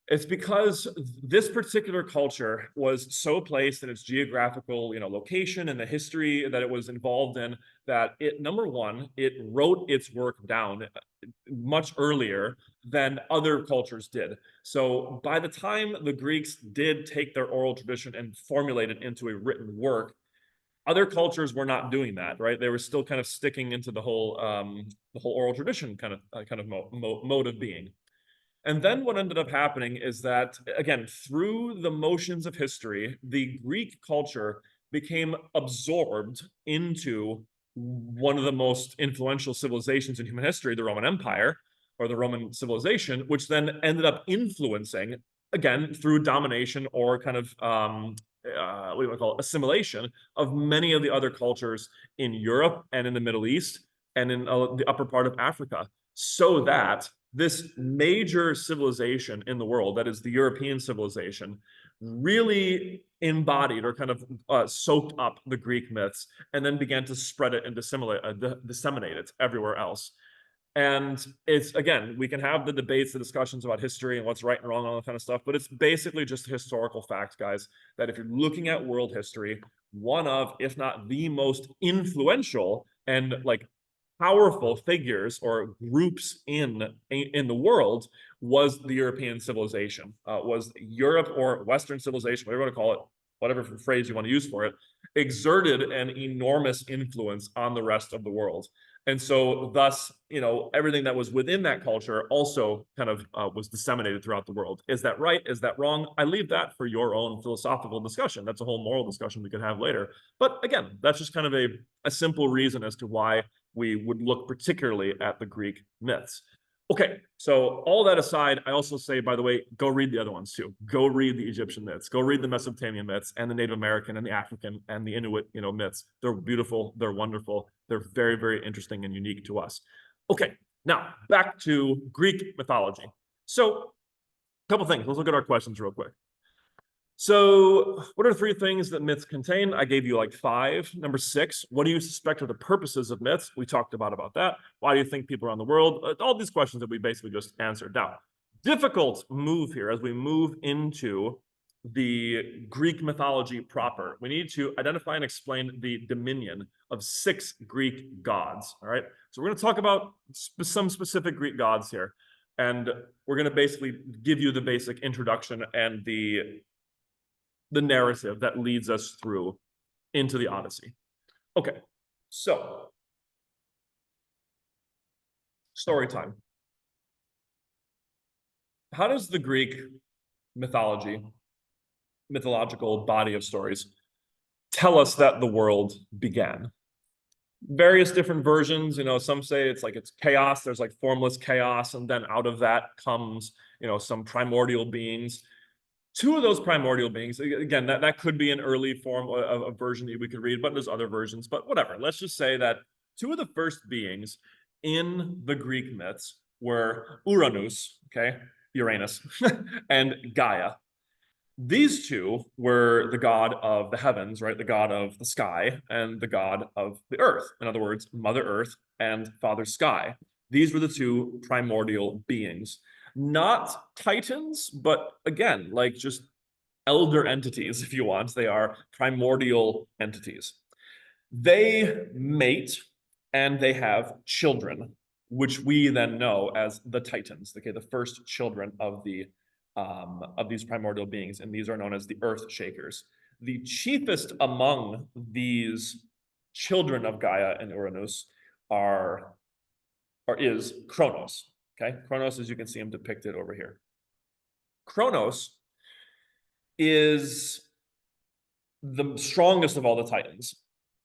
Speaker 1: It's because this particular culture was so placed in its geographical, location and the history that it was involved in, that number one, it wrote its work down much earlier than other cultures did. So by the time the Greeks did take their oral tradition and formulate it into a written work, other cultures were not doing that, right? They were still kind of sticking into the whole oral tradition kind of mode of being. And then what ended up happening is that, again, through the motions of history, the Greek culture became absorbed into one of the most influential civilizations in human history, the Roman Empire, or the Roman civilization, which then ended up influencing, again, through domination or kind of what do you want to call it, assimilation of many of the other cultures in Europe and in the Middle East and in the upper part of Africa, so that this major civilization in the world, that is the European civilization, really embodied or kind of soaked up the Greek myths and then began to spread it and disseminate it everywhere else. And it's, again, we can have the debates, the discussions about history and what's right and wrong, all that kind of stuff, but it's basically just historical facts, guys, that if you're looking at world history, one of, if not the most influential and powerful figures or groups in the world was the European civilization, was Europe or Western civilization, whatever you want to call it, whatever phrase you want to use for it, exerted an enormous influence on the rest of the world. And so thus, everything that was within that culture also kind of was disseminated throughout the world. Is that right? Is that wrong? I leave that for your own philosophical discussion. That's a whole moral discussion we could have later. But again, that's just kind of a simple reason as to why we would look particularly at the Greek myths. Okay, so all that aside, I also say, by the way, go read the other ones too. Go read the Egyptian myths. Go read the Mesopotamian myths and the Native American and the African and the Inuit, myths. They're beautiful. They're wonderful. They're very, very interesting and unique to us. Okay, now back to Greek mythology. So, a couple things. Let's look at our questions real quick. So, what are 3 things that myths contain? I gave you like 5. Number 6, what do you suspect are the purposes of myths? We talked about that. Why do you think people around the world? All these questions that we basically just answered. Now, difficult move here as we move into the Greek mythology proper. We need to identify and explain the dominion of 6 Greek gods. All right. So we're going to talk about some specific Greek gods here. And we're going to basically give you the basic introduction and the narrative that leads us through into the Odyssey. Okay, so story time. How does the Greek mythological body of stories, tell us that the world began? Various different versions, some say it's chaos, there's like formless chaos, and then out of that comes, some primordial beings. 2 of those primordial beings, again, that could be an early form of a version that we could read, but there's other versions, but whatever. Let's just say that 2 of the first beings in the Greek myths were Uranus, okay, Uranus, and Gaia. These 2 were the god of the heavens, right? The god of the sky and the god of the earth. In other words, Mother Earth and Father Sky. These were the 2 primordial beings. Not titans, but again, like just elder entities, if you want. They are primordial entities. They mate and they have children, which we then know as the Titans, okay, the first children of these primordial beings, and these are known as the Earth Shakers. The chiefest among these children of Gaia and Uranus is Kronos. Okay, Kronos, as you can see him depicted over here. Kronos is the strongest of all the Titans,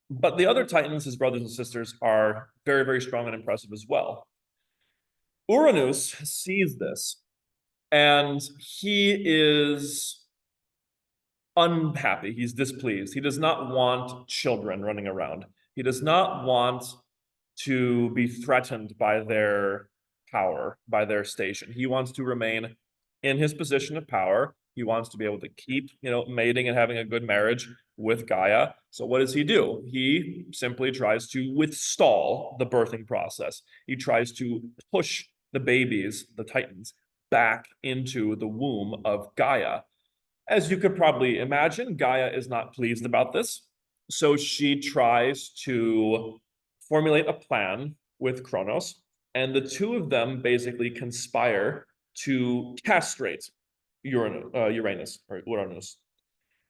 Speaker 1: but the other Titans, his brothers and sisters, are very, very strong and impressive as well. Uranus sees this, and he is unhappy. He's displeased. He does not want children running around. He does not want to be threatened by their power, by their station. He wants to remain in his position of power. He wants to be able to keep, mating and having a good marriage with Gaia. So what does he do? He simply tries to withstall the birthing process. He tries to push the babies, the Titans, back into the womb of Gaia. As you could probably imagine, Gaia is not pleased about this. So she tries to formulate a plan with Kronos, and the 2 of them basically conspire to castrate Uranus or Uranus.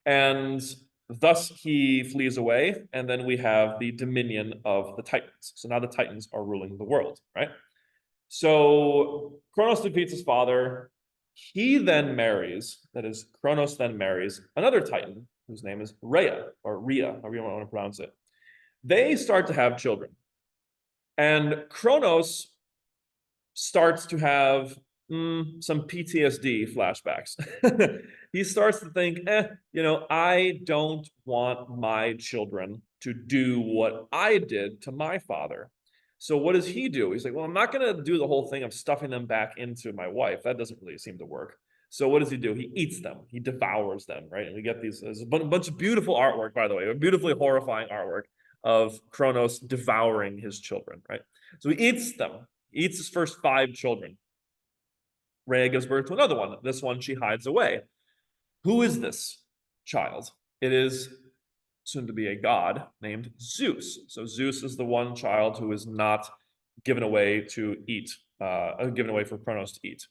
Speaker 1: And thus he flees away, and then we have the dominion of the Titans. So now the Titans are ruling the world, right? So Kronos defeats his father. He then marries, that is, Kronos then marries another Titan whose name is Rhea, or Rhea, however you want to pronounce it. They start to have children. And Kronos starts to have some PTSD flashbacks. He starts to think, I don't want my children to do what I did to my father. So what does he do? He's like, well, I'm not going to do the whole thing of stuffing them back into my wife. That doesn't really seem to work. So what does he do? He eats them. He devours them, right? And we get there's a bunch of beautiful artwork, by the way, a beautifully horrifying artwork of Kronos devouring his children, right? So he eats them. He eats his first 5 children. Rhea gives birth to another one. This one she hides away. Who is this child? It is soon to be a god named Zeus. So Zeus is the one child who is not given away to eat, given away for Kronos to eat.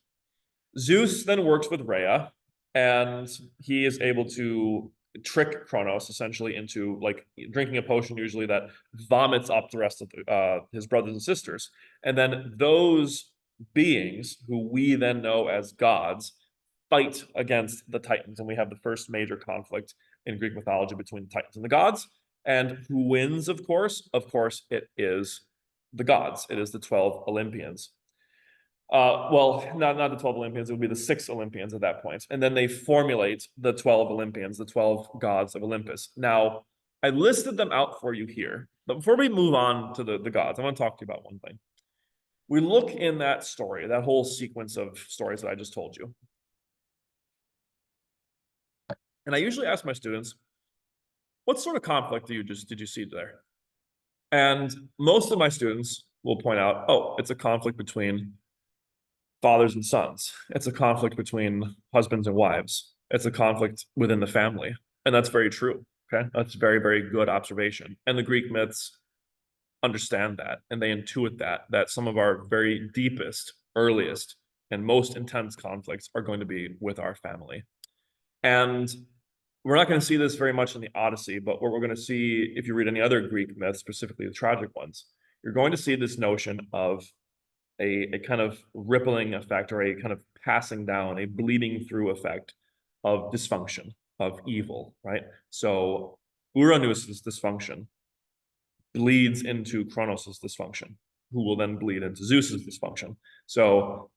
Speaker 1: Zeus then works with Rhea, and he is able to trick Kronos essentially into like drinking a potion usually that vomits up the rest of his brothers and sisters. And then those beings, who we then know as gods, fight against the Titans, and we have the first major conflict in Greek mythology between the Titans and the gods. And who wins, of course? Of course, it is the gods. It is the 12 Olympians. Well, not the 12 Olympians, it would be the 6 Olympians at that point. And then they formulate the 12 Olympians, the 12 gods of Olympus. Now, I listed them out for you here. But before we move on to the gods, I want to talk to you about one thing. We look in that story, that whole sequence of stories that I just told you. And I usually ask my students, what sort of conflict did you see there? And most of my students will point out, oh, it's a conflict between fathers and sons. It's a conflict between husbands and wives. It's a conflict within the family. And that's very true. Okay. That's very, very good observation. And the Greek myths understand that and they intuit that some of our very deepest, earliest, and most intense conflicts are going to be with our family. And we're not going to see this very much in the Odyssey, but what we're going to see if you read any other Greek myths, specifically the tragic ones, you're going to see this notion of a kind of rippling effect or a kind of passing down, a bleeding through effect of dysfunction, of evil, right? So Uranus's dysfunction bleeds into Kronos's dysfunction, who will then bleed into Zeus's dysfunction. So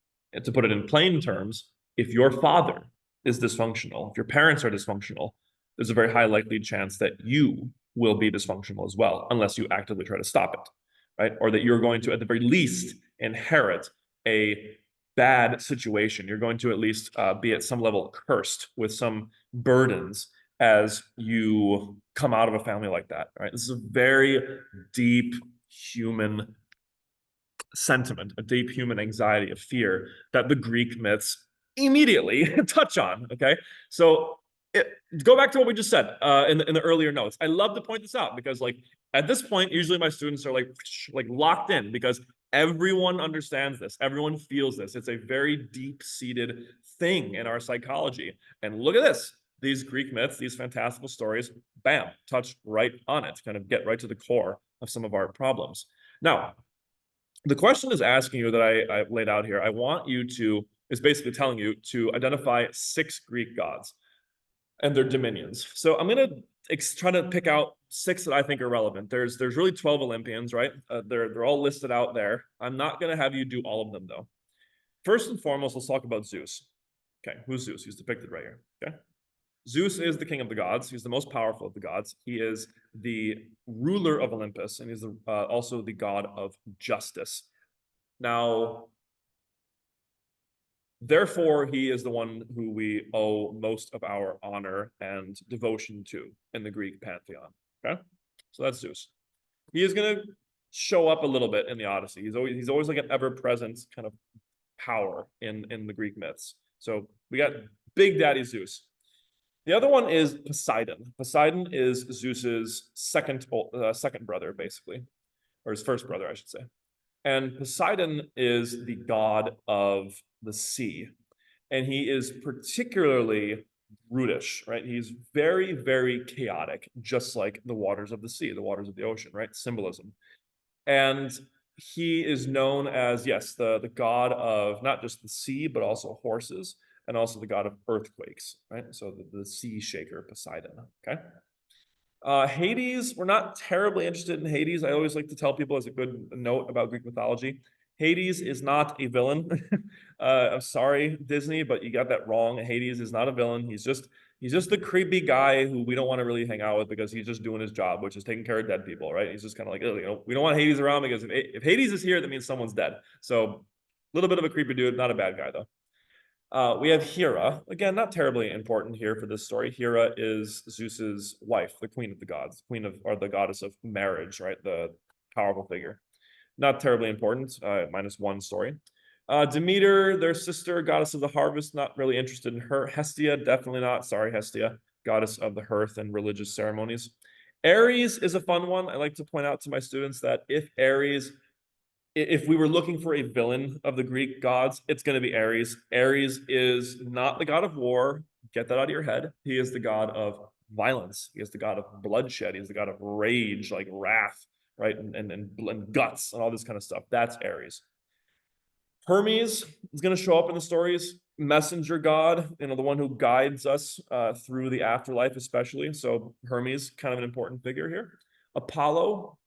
Speaker 1: to put it in plain terms, if your father is dysfunctional, if your parents are dysfunctional, there's a very high likely chance that you will be dysfunctional as well, unless you actively try to stop it, right? Or that you're going to, at the very least, inherit a bad situation. You're going to at least be at some level cursed with some burdens as you come out of a family like that, right? This is a very deep human sentiment, a deep human anxiety, of fear that the Greek myths immediately touch on, okay? So go back to what we just said in the earlier notes. I love to point this out because like at this point, usually my students are like locked in because everyone understands this. Everyone feels this. It's a very deep-seated thing in our psychology. And look at this. These Greek myths, these fantastical stories, bam, touch right on it, kind of get right to the core of some of our problems. Now, the question is asking you that I laid out here. I want you to, is basically telling you to identify 6 Greek gods and their dominions. So I'm going to try to pick out 6 that I think are relevant. There's really 12 Olympians, right? They're all listed out there. I'm not going to have you do all of them though. First and foremost, let's talk about Zeus. Okay, who's Zeus? He's depicted right here. Okay. Zeus is the king of the gods. He's the most powerful of the gods. He is the ruler of Olympus, and he's also the god of justice. Now, therefore, he is the one who we owe most of our honor and devotion to in the Greek pantheon. Okay, so that's Zeus. He is going to show up a little bit in the Odyssey. He's always like an ever-present kind of power in the Greek myths. So we got Big Daddy Zeus. The other one is Poseidon. Poseidon is Zeus's second brother, basically, or his first brother, I should say. And Poseidon is the god of the sea. And he is particularly brutish, right? He's very, very chaotic, just like the waters of the sea, the waters of the ocean, right? Symbolism. And he is known as, yes, the god of not just the sea, but also horses, and also the god of earthquakes, right? So the sea shaker, Poseidon, okay? Hades, we're not terribly interested in Hades. I always like to tell people as a good note about Greek mythology, Hades is not a villain. I'm sorry, Disney, but you got that wrong. Hades is not a villain. He's just the creepy guy who we don't want to really hang out with because he's just doing his job, which is taking care of dead people, right? He's just kind of like, you know, we don't want Hades around because if Hades is here, that means someone's dead. So a little bit of a creepy dude, not a bad guy though. We have Hera. Again, not terribly important here for this story. Hera is Zeus's wife, the queen of the gods, or the goddess of marriage, right? The powerful figure. Not terribly important, -1 story. Demeter, their sister, goddess of the harvest, not really interested in her. Hestia, definitely not. Sorry, Hestia, goddess of the hearth and religious ceremonies. Ares is a fun one. I like to point out to my students that if we were looking for a villain of the Greek gods, it's going to be Ares. Ares is not the god of war. Get that out of your head. He is the god of violence. He is the god of bloodshed. He is the god of rage, like wrath, right? And guts and all this kind of stuff. That's Ares. Hermes is going to show up in the stories. Messenger god, the one who guides us through the afterlife, especially. So Hermes, kind of an important figure here. Apollo,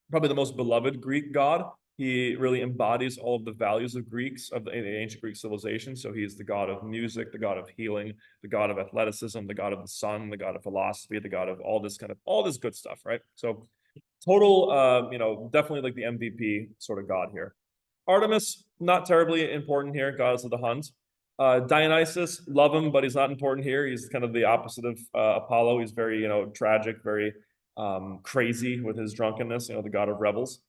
Speaker 1: probably the most beloved Greek god. He really embodies all of the values of Greeks, of the ancient Greek civilization. So he is the god of music, the god of healing, the god of athleticism, the god of the sun, the god of philosophy, the god of all this all this good stuff, right? So total, definitely like the MVP sort of god here. Artemis, not terribly important here, goddess of the hunt. Dionysus, love him, but he's not important here. He's kind of the opposite of Apollo. He's very, tragic, very crazy with his drunkenness, the god of rebels.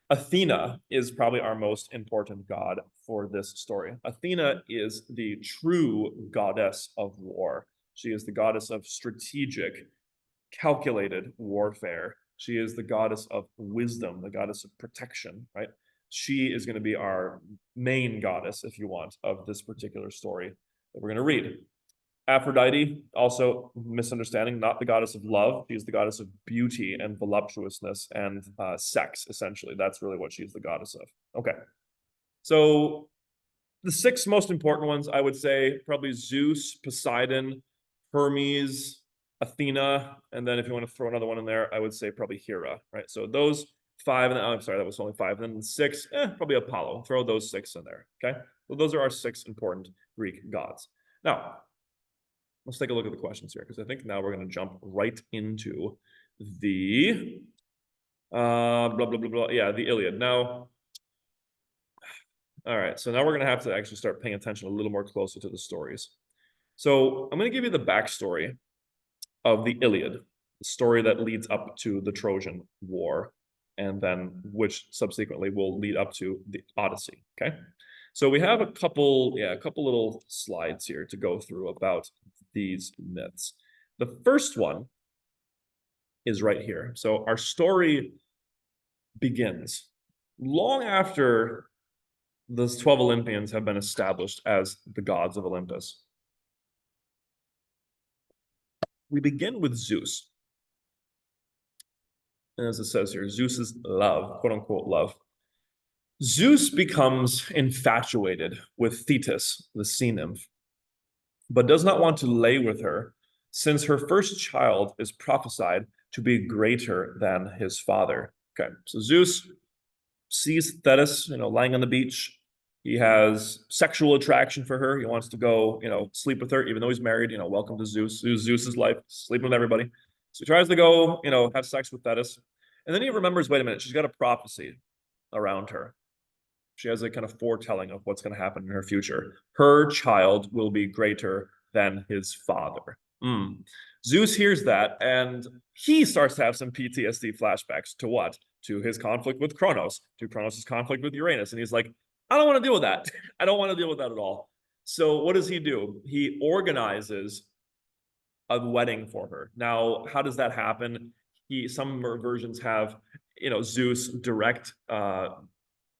Speaker 1: Athena is probably our most important god for this story. Athena is the true goddess of war. She is the goddess of strategic, calculated warfare. She is the goddess of wisdom, the goddess of protection, right? She is going to be our main goddess, if you want, of this particular story that we're going to read. Aphrodite, also misunderstanding, not the goddess of love. She's the goddess of beauty and voluptuousness and sex, essentially. That's really what she's the goddess of. Okay. So the six most important ones, I would say, probably Zeus, Poseidon, Hermes, Athena, and then if you want to throw another one in there, I would say probably Hera, right? So those five, and I'm sorry, that was only five. And then six, probably Apollo. Throw those six in there, okay? So those are our six important Greek gods. Now, let's take a look at the questions here, because I think now we're going to jump right into the blah, blah, blah, blah. Yeah, the Iliad. Now, all right, so now we're going to have to actually start paying attention a little more closely to the stories. So I'm going to give you the backstory of the Iliad, the story that leads up to the Trojan War, and then which subsequently will lead up to the Odyssey, okay? So we have a couple little slides here to go through about these myths. The first one is right here. So our story begins long after those 12 Olympians have been established as the gods of Olympus. We begin with Zeus. And as it says here, Zeus's love, quote unquote love. Zeus becomes infatuated with Thetis, the sea nymph, but does not want to lay with her, since her first child is prophesied to be greater than his father. Okay, so Zeus sees Thetis, lying on the beach. He has sexual attraction for her. He wants to go, sleep with her, even though he's married. Welcome to Zeus. Zeus's life, sleeping with everybody. So he tries to go, have sex with Thetis, and then he remembers, wait a minute, she's got a prophecy around her. She has a kind of foretelling of what's going to happen in her future. Her child will be greater than his father. Zeus hears that, and he starts to have some PTSD flashbacks to what? To his conflict with Kronos, to Kronos' conflict with Uranus. And he's like, I don't want to deal with that. I don't want to deal with that at all. So what does he do? He organizes a wedding for her. Now, how does that happen? Some versions have, Zeus direct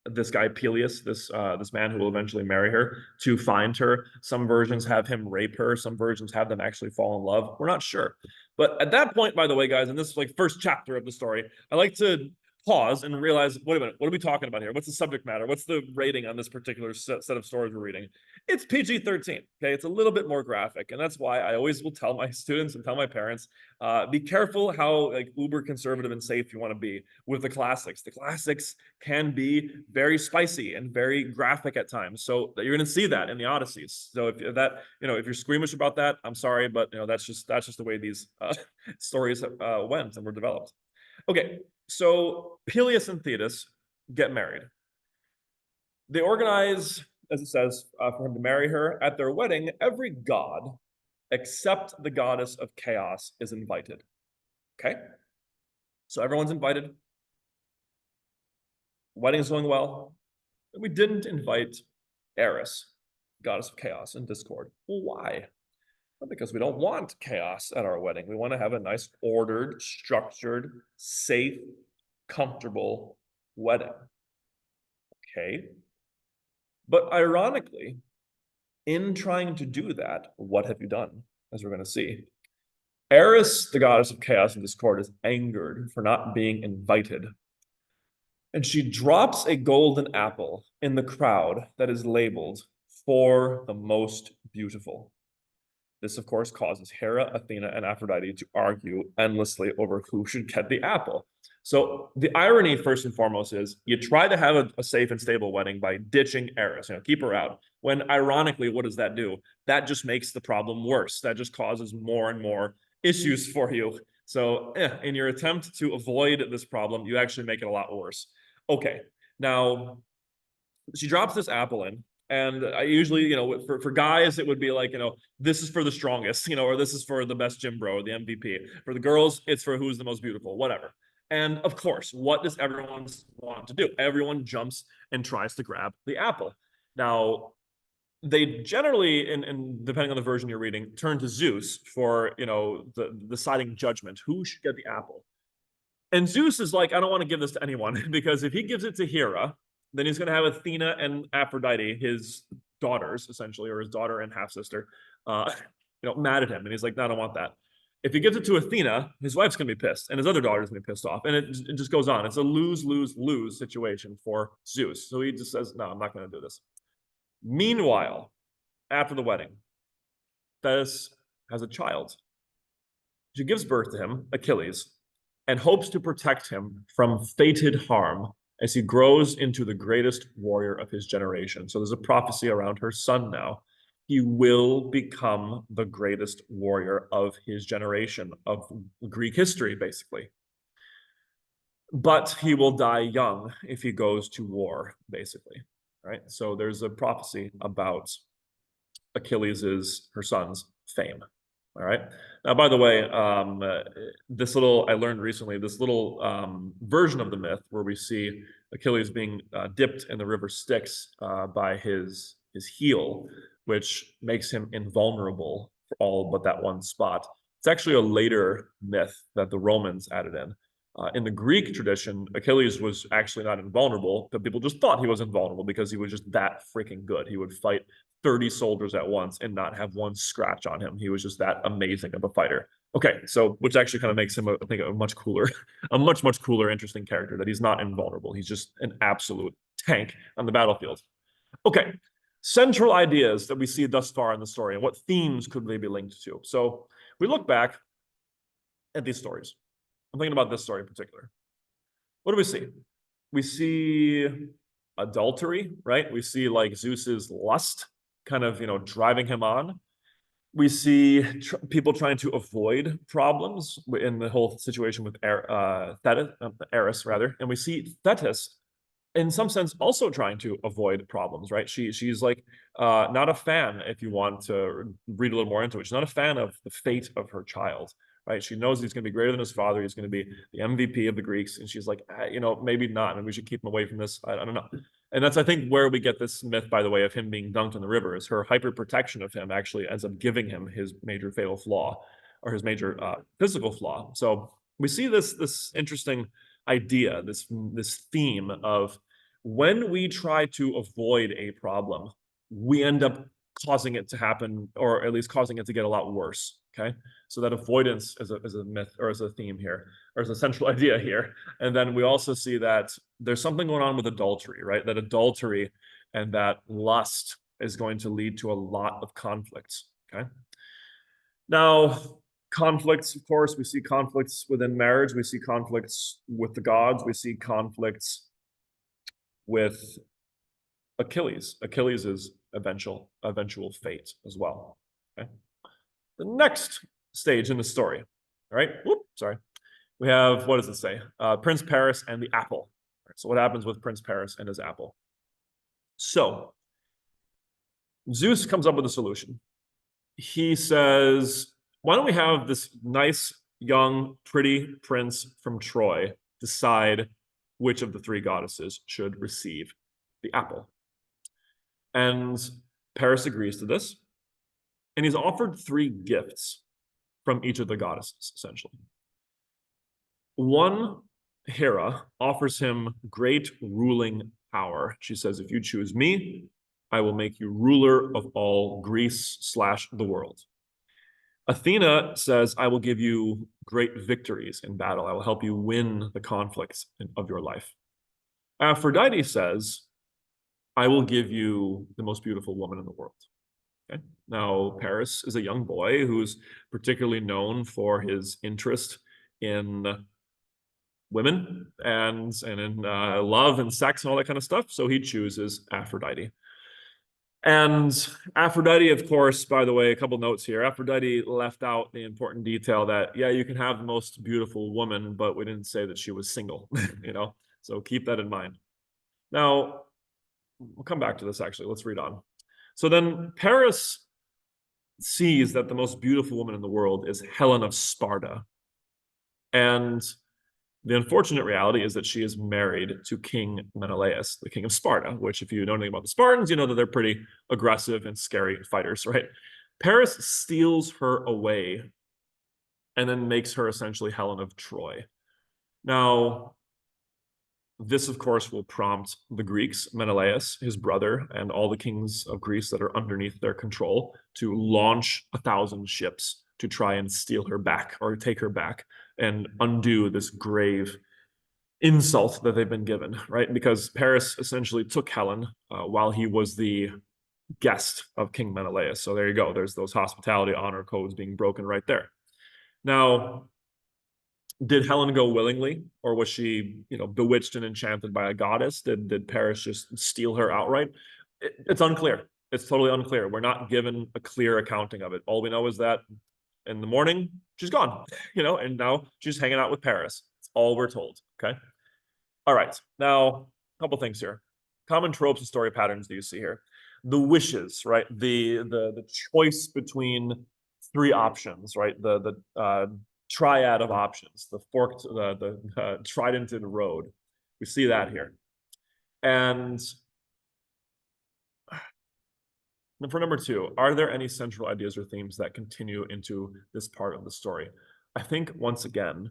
Speaker 1: this guy Peleus, this man who will eventually marry her, to find her. Some versions have him rape her. Some versions have them actually fall in love. We're not sure. But at that point, by the way, guys, in this first chapter of the story, I like to pause and realize, wait a minute, what are we talking about here? What's the subject matter? What's the rating on this particular set of stories we're reading? It's PG-13. Okay, it's a little bit more graphic, and that's why I always will tell my students and tell my parents, be careful how uber conservative and safe you want to be with the classics. The classics can be very spicy and very graphic at times, so you're going to see that in the Odysseys. So if you're squeamish about that, I'm sorry, but that's just the way these stories went and were developed. Okay, so Peleus and Thetis get married. They organize, as it says, for him to marry her. At their wedding, every god except the goddess of chaos is invited. Okay? So everyone's invited. Wedding is going well. We didn't invite Eris, goddess of chaos and discord. Well, why? Well, because we don't want chaos at our wedding. We want to have a nice, ordered, structured, safe, comfortable wedding. Okay? But ironically, in trying to do that, what have you done? As we're going to see. Eris, the goddess of chaos and discord, is angered for not being invited. And she drops a golden apple in the crowd that is labeled for the most beautiful. This, of course, causes Hera, Athena, and Aphrodite to argue endlessly over who should get the apple. So the irony, first and foremost, is you try to have a safe and stable wedding by ditching Eris, keep her out. When ironically, what does that do? That just makes the problem worse. That just causes more and more issues for you. So in your attempt to avoid this problem, you actually make it a lot worse. Okay, now she drops this apple in. And I usually, for guys, it would be like, this is for the strongest, or this is for the best gym bro, or the MVP. For the girls, it's for who's the most beautiful, whatever. And of course, what does everyone want to do? Everyone jumps and tries to grab the apple. Now, they generally, and depending on the version you're reading, turn to Zeus for, the deciding judgment. Who should get the apple? And Zeus is like, I don't want to give this to anyone because if he gives it to Hera, then he's going to have Athena and Aphrodite, his daughters, essentially, or his daughter and half sister, mad at him. And he's like, no, I don't want that. If he gives it to Athena, his wife's going to be pissed and his other daughter's going to be pissed off. And it just goes on. It's a lose, lose, lose situation for Zeus. So he just says, no, I'm not going to do this. Meanwhile, after the wedding, Thetis has a child. She gives birth to him, Achilles, and hopes to protect him from fated harm as he grows into the greatest warrior of his generation. So there's a prophecy around her son now. He will become the greatest warrior of his generation, of Greek history, basically. But he will die young if he goes to war, basically. Right? So there's a prophecy about Achilles' her son's fame. All right. Now, by the way, I learned recently, this little version of the myth where we see Achilles being dipped in the river Styx by his heel, which makes him invulnerable for all but that one spot. It's actually a later myth that the Romans added in. In the Greek tradition, Achilles was actually not invulnerable, but people just thought he was invulnerable because he was just that freaking good. He would fight 30 soldiers at once and not have one scratch on him. He was just that amazing of a fighter. Okay, so which actually kind of makes him, I think, a much cooler, a much, much cooler, interesting character, that he's not invulnerable. He's just an absolute tank on the battlefield. Okay, central ideas that we see thus far in the story and what themes could they be linked to? So we look back at these stories. I'm thinking about this story in particular. What do we see? We see adultery, right? We see like Zeus's lust kind of, driving him on. We see people trying to avoid problems in the whole situation with Eris, rather. And we see Thetis, in some sense, also trying to avoid problems, right? She's like not a fan, if you want to read a little more into it. She's not a fan of the fate of her child, right? She knows he's going to be greater than his father. He's going to be the MVP of the Greeks. And she's like, maybe not. Maybe we should keep him away from this. I don't know. And that's, I think, where we get this myth, by the way, of him being dunked in the river, is her hyper protection of him actually ends up giving him his major fatal flaw, or his major physical flaw. So we see this interesting idea, this theme of when we try to avoid a problem, we end up causing it to happen, or at least causing it to get a lot worse. Okay, so that avoidance is a myth, or is a theme here, or is a central idea here. And then we also see that there's something going on with adultery, right? That adultery and that lust is going to lead to a lot of conflicts. Okay, now conflicts, of course, we see conflicts within marriage, we see conflicts with the gods, we see conflicts with Achilles. Achilles' eventual fate as well. Okay. The next stage in the story, all right? Sorry. We have, what does it say? Prince Paris and the apple. Right, so what happens with Prince Paris and his apple? So Zeus comes up with a solution. He says, why don't we have this nice, young, pretty prince from Troy decide which of the three goddesses should receive the apple? And Paris agrees to this. And he's offered 3 gifts from each of the goddesses, essentially. One, Hera, offers him great ruling power. She says, if you choose me, I will make you ruler of all Greece / the world. Athena says, I will give you great victories in battle. I will help you win the conflicts of your life. Aphrodite says, I will give you the most beautiful woman in the world. Okay. Now, Paris is a young boy who's particularly known for his interest in women and in love and sex and all that kind of stuff. So he chooses Aphrodite. And Aphrodite, of course, by the way, a couple notes here. Aphrodite left out the important detail that, yeah, you can have the most beautiful woman, but we didn't say that she was single, you know? So keep that in mind. Now, we'll come back to this actually. Let's read on. So then Paris sees that the most beautiful woman in the world is Helen of Sparta. And the unfortunate reality is that she is married to King Menelaus, the king of Sparta, which, if you know anything about the Spartans, you know that they're pretty aggressive and scary fighters, right? Paris steals her away and then makes her essentially Helen of Troy. Now, this, of course, will prompt the Greeks, Menelaus, his brother, and all the kings of Greece that are underneath their control to launch 1,000 ships to try and steal her back or take her back and undo this grave insult that they've been given, right? Because Paris essentially took Helen while he was the guest of King Menelaus. So there you go. There's those hospitality honor codes being broken right there. Now, did Helen go willingly, or was she, bewitched and enchanted by a goddess? Did Paris just steal her outright? It's unclear. It's totally unclear. We're not given a clear accounting of it. All we know is that in the morning, she's gone, and now she's hanging out with Paris. That's all we're told. Okay. All right. Now, a couple things here. Common tropes and story patterns that you see here. The wishes, right? The choice between three options, right? The triad of options, the forked, the tridented road. We see that here. And for number two, are there any central ideas or themes that continue into this part of the story? I think, once again,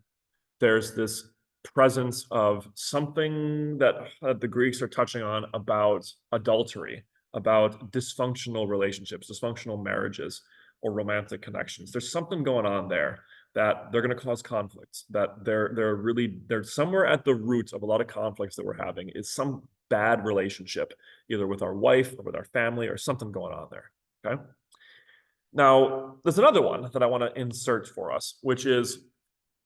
Speaker 1: there's this presence of something that the Greeks are touching on about adultery, about dysfunctional relationships, dysfunctional marriages, or romantic connections. There's something going on there that they're going to cause conflicts, that they're somewhere at the root of a lot of conflicts that we're having is some bad relationship, either with our wife or with our family or something going on there. Okay. Now, there's another one that I want to insert for us, which is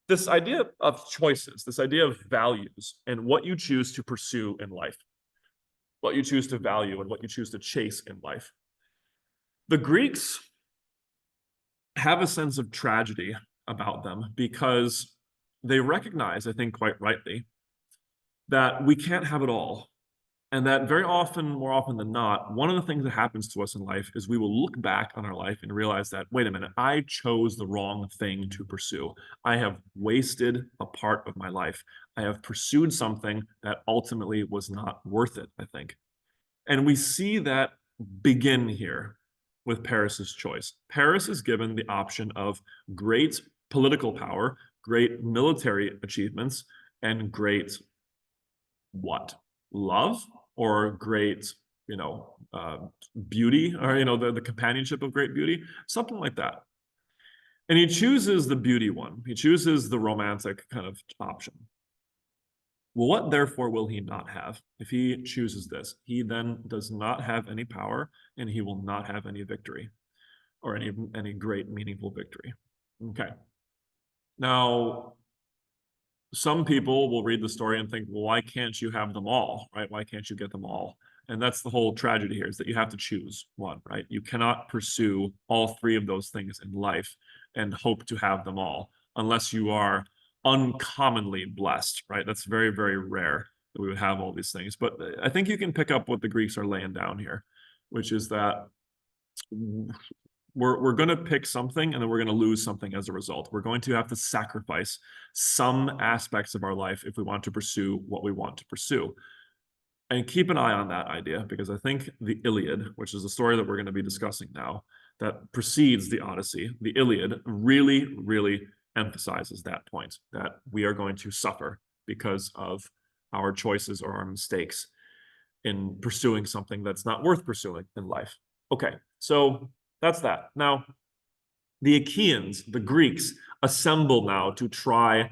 Speaker 1: this idea of choices, this idea of values and what you choose to pursue in life, what you choose to value and what you choose to chase in life. The Greeks have a sense of tragedy about them because they recognize, I think quite rightly, that we can't have it all. And that very often, more often than not, one of the things that happens to us in life is we will look back on our life and realize that, wait a minute, I chose the wrong thing to pursue. I have wasted a part of my life. I have pursued something that ultimately was not worth it, I think. And we see that begin here with Paris's choice. Paris is given the option of great political power, great military achievements, and great what? Love, or great, beauty, or the companionship of great beauty, something like that. And he chooses the beauty one. He chooses the romantic kind of option. Well, what therefore will he not have? If he chooses this, he then does not have any power, and he will not have any victory, or any great meaningful victory. Okay. Now, some people will read the story and think, well, why can't you have them all, right? Why can't you get them all? And that's the whole tragedy here, is that you have to choose one, right? You cannot pursue all three of those things in life and hope to have them all unless you are uncommonly blessed, right? That's very, very rare that we would have all these things. But I think you can pick up what the Greeks are laying down here, which is that we're going to pick something and then we're going to lose something as a result. We're going to have to sacrifice some aspects of our life if we want to pursue what we want to pursue. And keep an eye on that idea, because I think the Iliad, which is the story that we're going to be discussing now, that precedes the Odyssey, the Iliad really, really emphasizes that point, that we are going to suffer because of our choices or our mistakes in pursuing something that's not worth pursuing in life. Okay, so that's that. Now, the Achaeans, the Greeks, assemble now to try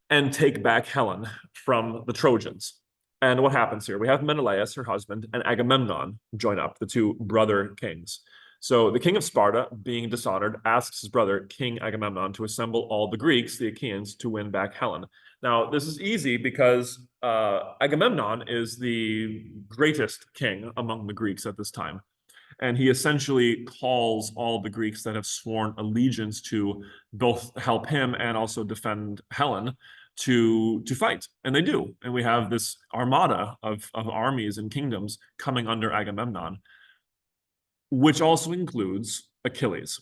Speaker 1: and take back Helen from the Trojans. And what happens here? We have Menelaus, her husband, and Agamemnon join up, the two brother kings. So the king of Sparta, being dishonored, asks his brother, King Agamemnon, to assemble all the Greeks, the Achaeans, to win back Helen. Now, this is easy because Agamemnon is the greatest king among the Greeks at this time. And he essentially calls all the Greeks that have sworn allegiance to both help him and also defend Helen to fight. And they do. And we have this armada of armies and kingdoms coming under Agamemnon, which also includes Achilles.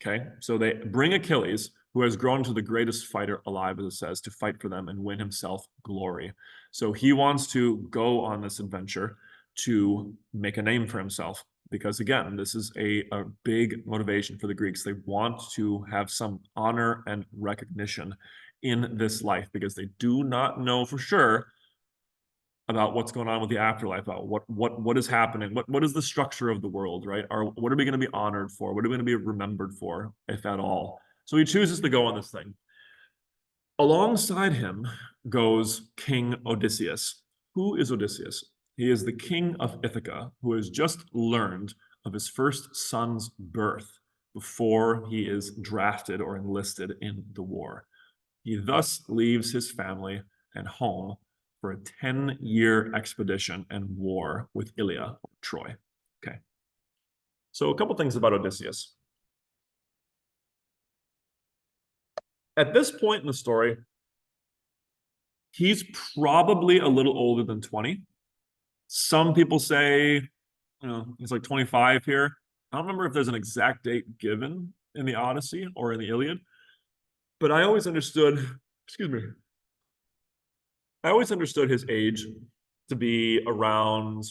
Speaker 1: Okay, so they bring Achilles, who has grown to the greatest fighter alive, as it says, to fight for them and win himself glory. So he wants to go on this adventure to make a name for himself. Because again, this is a big motivation for the Greeks. They want to have some honor and recognition in this life because they do not know for sure about what's going on with the afterlife, about what is happening, what is the structure of the world, right? What are we going to be honored for? What are we going to be remembered for, if at all? So he chooses to go on this thing. Alongside him goes King Odysseus. Who is Odysseus? He is the king of Ithaca, who has just learned of his first son's birth before he is drafted or enlisted in the war. He thus leaves his family and home for a 10-year expedition and war with Iliad, or Troy. Okay. So a couple things about Odysseus. At this point in the story, he's probably a little older than 20. Some people say, he's like 25 here. I don't remember if there's an exact date given in the Odyssey or in the Iliad, but I always understood, excuse me, I always understood his age to be around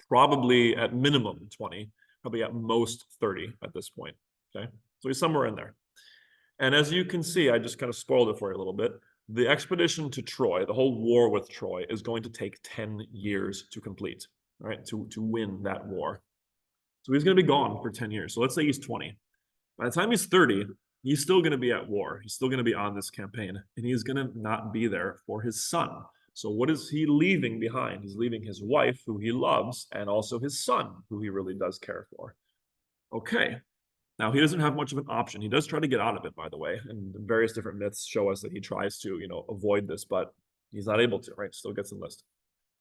Speaker 1: probably at minimum 20, probably at most 30 at this point. Okay. So he's somewhere in there. And as you can see, I just kind of spoiled it for you a little bit. The expedition to Troy, the whole war with Troy, is going to take 10 years to complete, right? To win that war. So he's going to be gone for 10 years. So let's say he's 20. By the time he's 30, he's still going to be at war. He's still going to be on this campaign, and he's going to not be there for his son. So what is he leaving behind? He's leaving his wife, who he loves, and also his son, who he really does care for. Okay. Now, he doesn't have much of an option. He does try to get out of it, by the way, and various different myths show us that he tries to, avoid this, but he's not able to, right? Still gets enlisted.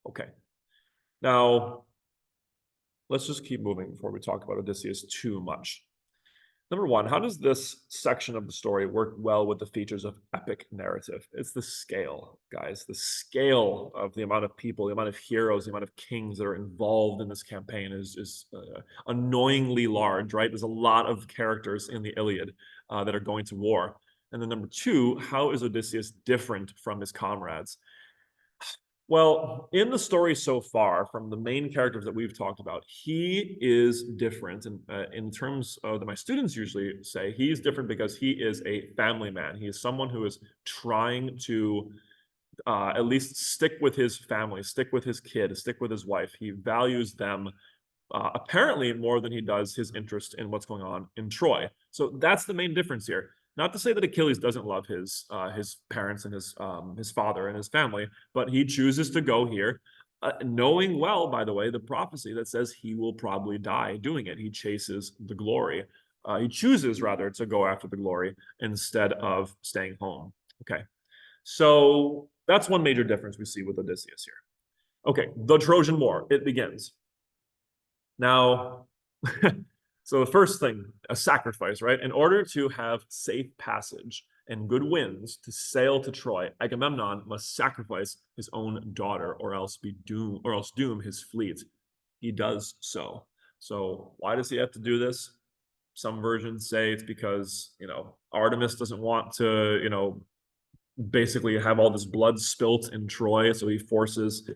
Speaker 1: Okay. Now, let's just keep moving before we talk about Odysseus too much. Number one, how does this section of the story work well with the features of epic narrative? It's the scale, guys. The scale of the amount of people, the amount of heroes, the amount of kings that are involved in this campaign is annoyingly large, right? There's a lot of characters in the Iliad that are going to war. And then number two, how is Odysseus different from his comrades? Well, in the story so far, from the main characters that we've talked about, he is different. And in terms of that my students usually say, he's different because he is a family man. He is someone who is trying to at least stick with his family, stick with his kid, stick with his wife. He values them apparently more than he does his interest in what's going on in Troy. So that's the main difference here. Not to say that Achilles doesn't love his parents and his father and his family, but he chooses to go here, knowing well, by the way, the prophecy that says he will probably die doing it. He chases the glory. He chooses rather to go after the glory instead of staying home. Okay, so that's one major difference we see with Odysseus here. Okay, the Trojan War, it begins. Now, so the first thing, a sacrifice, right? In order to have safe passage and good winds to sail to Troy, Agamemnon must sacrifice his own daughter, or else doom his fleet. He does so. So why does he have to do this? Some versions say it's because, Artemis doesn't want to, basically have all this blood spilt in Troy, so he forces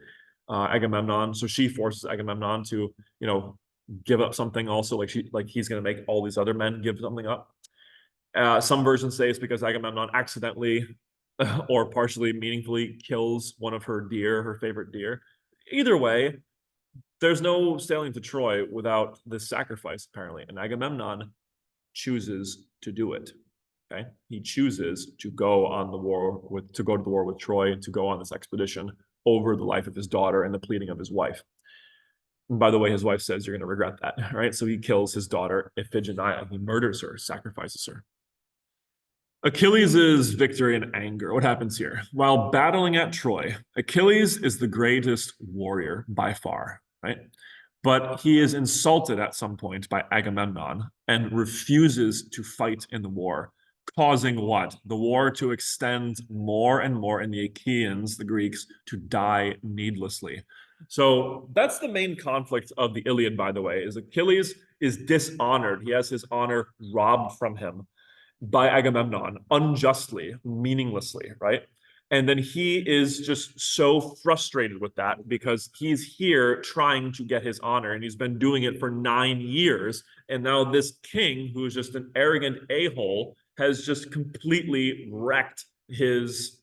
Speaker 1: Agamemnon. So she forces Agamemnon to, give up something also, like he's going to make all these other men give something up. Some versions say it's because Agamemnon accidentally or partially meaningfully kills one of her deer, her favorite deer. Either way, there's no sailing to Troy without this sacrifice, apparently, and Agamemnon chooses to do it. Okay, he chooses to go to the war with Troy, to go on this expedition over the life of his daughter and the pleading of his wife. And by the way, his wife says, "You're going to regret that," right? So he kills his daughter Iphigenia. He murders her, sacrifices her. Achilles' victory and anger. What happens here? While battling at Troy, Achilles is the greatest warrior by far, right? But he is insulted at some point by Agamemnon and refuses to fight in the war, causing what? The war to extend more and more, and the Achaeans, the Greeks, to die needlessly. So that's the main conflict of the Iliad, by the way, is Achilles is dishonored. He has his honor robbed from him by Agamemnon unjustly, meaninglessly, right? And then he is just so frustrated with that because he's here trying to get his honor and he's been doing it for 9 years. And now this king, who is just an arrogant a-hole, has just completely wrecked his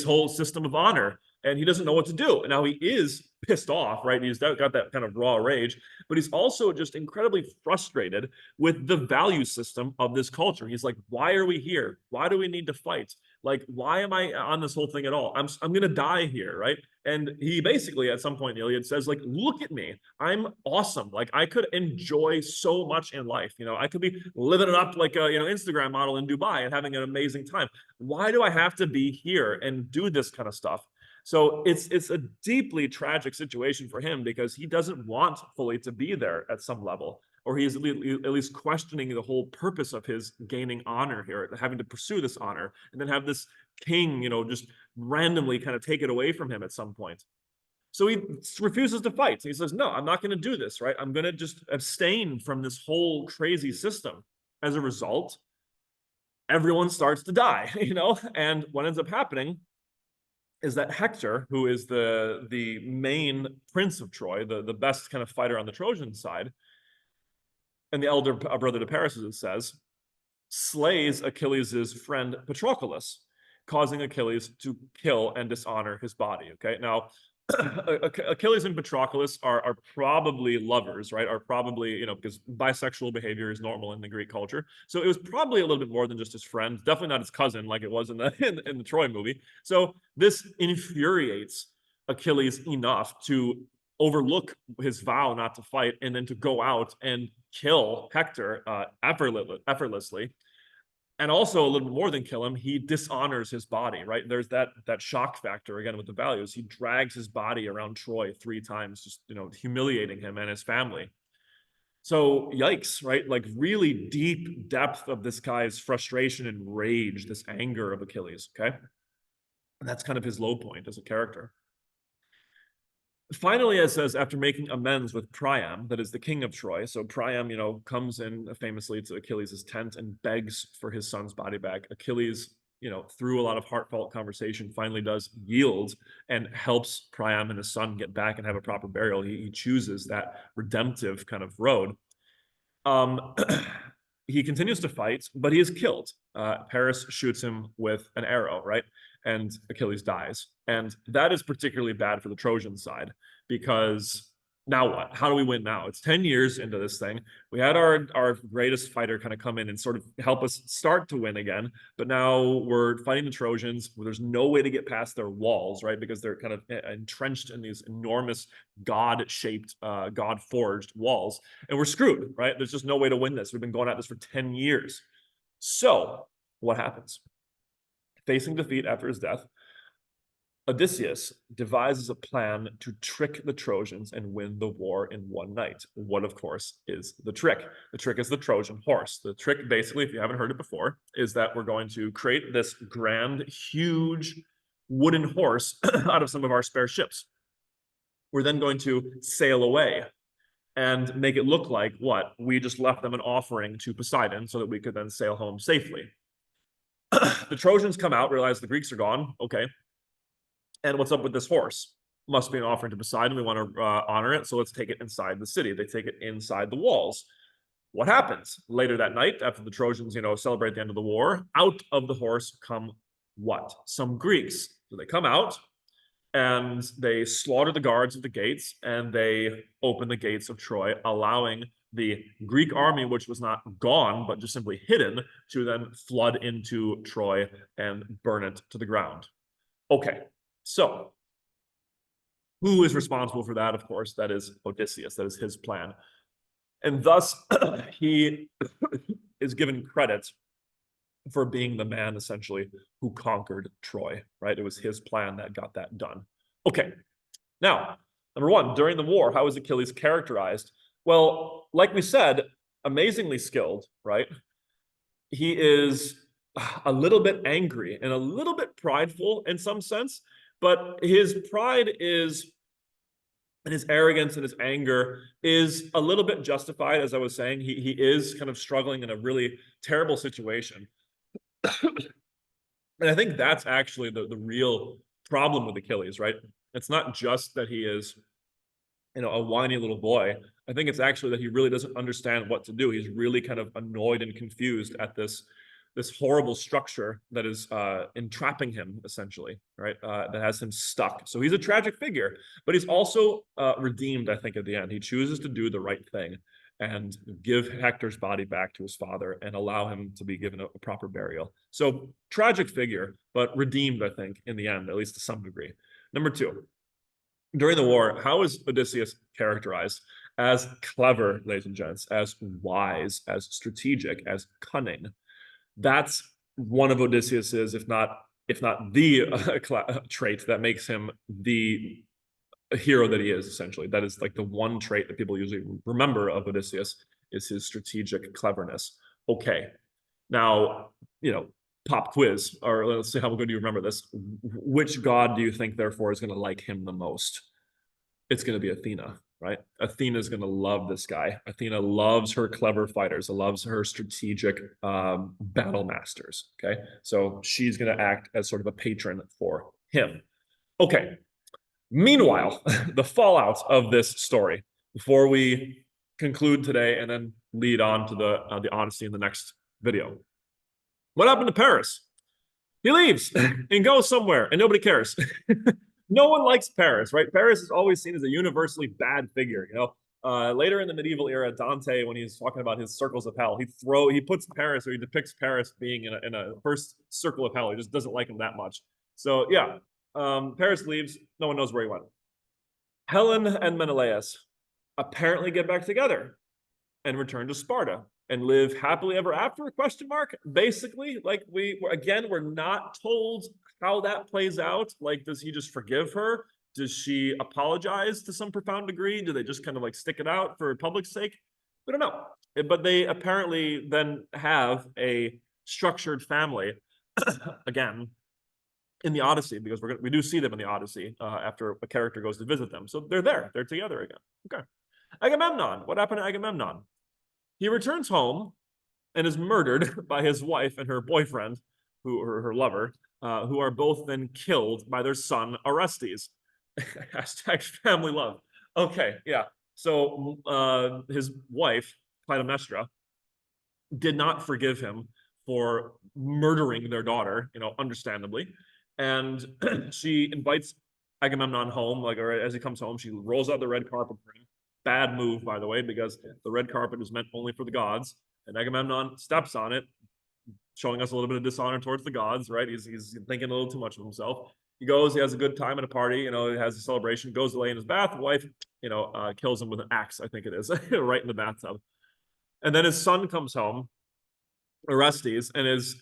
Speaker 1: whole system of honor. And he doesn't know what to do. And now he is pissed off, right? He's got that kind of raw rage, but he's also just incredibly frustrated with the value system of this culture. He's like, why are we here? Why do we need to fight? Like, why am I on this whole thing at all? I'm gonna die here, right? And he basically at some point in the Iliad says, like, look at me. I'm awesome. Like, I could enjoy so much in life. I could be living it up like a Instagram model in Dubai and having an amazing time. Why do I have to be here and do this kind of stuff? So it's a deeply tragic situation for him because he doesn't want fully to be there at some level, or he's at least questioning the whole purpose of his gaining honor here, having to pursue this honor, and then have this king, just randomly kind of take it away from him at some point. So he refuses to fight. He says, "No, I'm not going to do this. Right? I'm going to just abstain from this whole crazy system." As a result, everyone starts to die. And what ends up happening is that Hector, who is the main prince of Troy, the best kind of fighter on the Trojan side, and the elder brother to Paris, as it says, slays Achilles' friend Patroclus, causing Achilles to kill and dishonor his body. Okay, now Achilles and Patroclus are probably lovers, right? Are probably, because bisexual behavior is normal in the Greek culture. So it was probably a little bit more than just his friend, definitely not his cousin like it was in the Troy movie. So this infuriates Achilles enough to overlook his vow not to fight and then to go out and kill Hector effortlessly. And also a little bit more than kill him, he dishonors his body, right? There's that shock factor again with the values. He drags his body around Troy 3 times, just humiliating him and his family. So yikes, right? Like really deep depth of this guy's frustration and rage, this anger of Achilles. Okay, and that's kind of his low point as a character. Finally, it says, after making amends with Priam, that is the king of Troy. So Priam, comes in famously to Achilles' tent and begs for his son's body back. Achilles, through a lot of heartfelt conversation, finally does yield and helps Priam and his son get back and have a proper burial. He chooses that redemptive kind of road. Um, he continues to fight, but he is killed. Paris shoots him with an arrow, right? And Achilles dies. And that is particularly bad for the Trojan side because now what? How do we win now? It's 10 years into this thing. We had our greatest fighter kind of come in and sort of help us start to win again. But now we're fighting the Trojans where there's no way to get past their walls, right? Because they're kind of entrenched in these enormous God-shaped, God-forged walls. And we're screwed, right? There's just no way to win this. We've been going at this for 10 years. So what happens? Facing defeat after his death, Odysseus devises a plan to trick the Trojans and win the war in one night. What, of course, is the trick? The trick is the Trojan horse. The trick, basically, if you haven't heard it before, is that we're going to create this grand, huge wooden horse out of some of our spare ships. We're then going to sail away and make it look like what? We just left them an offering to Poseidon so that we could then sail home safely. The Trojans come out, realize the Greeks are gone. Okay. And what's up with this horse? Must be an offering to Poseidon. We want to honor it. So let's take it inside the city. They take it inside the walls. What happens? Later that night, after the Trojans, celebrate the end of the war, out of the horse come what? Some Greeks. So they come out and they slaughter the guards at the gates and they open the gates of Troy, allowing the Greek army, which was not gone, but just simply hidden, to then flood into Troy and burn it to the ground. Okay, so Who is responsible for that? Of course, that is Odysseus. That is his plan. And thus, he is given credit for being the man, essentially, who conquered Troy, right? It was his plan that got that done. Okay, now, number one, during the war, how is Achilles characterized? Well, like we said, amazingly skilled, right? He is a little bit angry and a little bit prideful in some sense, but his pride is and his arrogance and his anger is a little bit justified. As I was saying, he is kind of struggling in a really terrible situation. And I think that's actually the real problem with Achilles, right? It's not just that he is, a whiny little boy. I think it's actually that he really doesn't understand what to do. He's really kind of annoyed and confused at this horrible structure that is entrapping him, essentially, right? That has him stuck. So he's a tragic figure, but he's also redeemed, I think, at the end. He chooses to do the right thing and give Hector's body back to his father and allow him to be given a proper burial. So tragic figure, but redeemed, I think, in the end, at least to some degree. Number two, during the war, how is Odysseus characterized? As clever, ladies and gents, as wise, as strategic, as cunning. That's one of Odysseus's, if not the trait that makes him the hero that he is, essentially. That is like the one trait that people usually remember of Odysseus is his strategic cleverness. Okay, now, pop quiz, or let's see how good you remember this. Which god do you think, therefore, is going to like him the most? It's going to be Athena, right? Athena's going to love this guy. Athena loves her clever fighters, loves her strategic battle masters. Okay, so she's going to act as sort of a patron for him. Okay. Meanwhile, the fallout of this story before we conclude today and then lead on to the Odyssey in the next video. What happened to Paris? He leaves and goes somewhere, and nobody cares. No one likes Paris, right? Paris is always seen as a universally bad figure. Later in the medieval era, Dante, when he's talking about his circles of hell, he puts Paris, or he depicts Paris being in a first circle of hell. He just doesn't like him that much. So yeah, Paris leaves. No one knows where he went. Helen and Menelaus apparently get back together and return to Sparta and live happily ever after, question mark. Basically, like we're not told how that plays out. Like, does he just forgive her? Does she apologize to some profound degree? Do they just kind of like stick it out for public's sake? We don't know. But they apparently then have a structured family again in the Odyssey, because we do see them in the Odyssey after a character goes to visit them. So they're together again. Okay. Agamemnon. What happened to Agamemnon? He returns home and is murdered by his wife and her boyfriend, her lover, who are both then killed by their son Orestes. Hashtag family love. Okay, yeah. So his wife, Clytemnestra, did not forgive him for murdering their daughter, understandably. And she invites Agamemnon home, or as he comes home, she rolls out the red carpet for him. Bad move, by the way, because the red carpet is meant only for the gods, and Agamemnon steps on it, showing us a little bit of dishonor towards the gods, right? He's thinking a little too much of himself. He goes, he has a good time at a party, he has a celebration, goes to lay in his bath. Wife, kills him with an axe, I think it is, right in the bathtub. And then his son comes home, Orestes, and is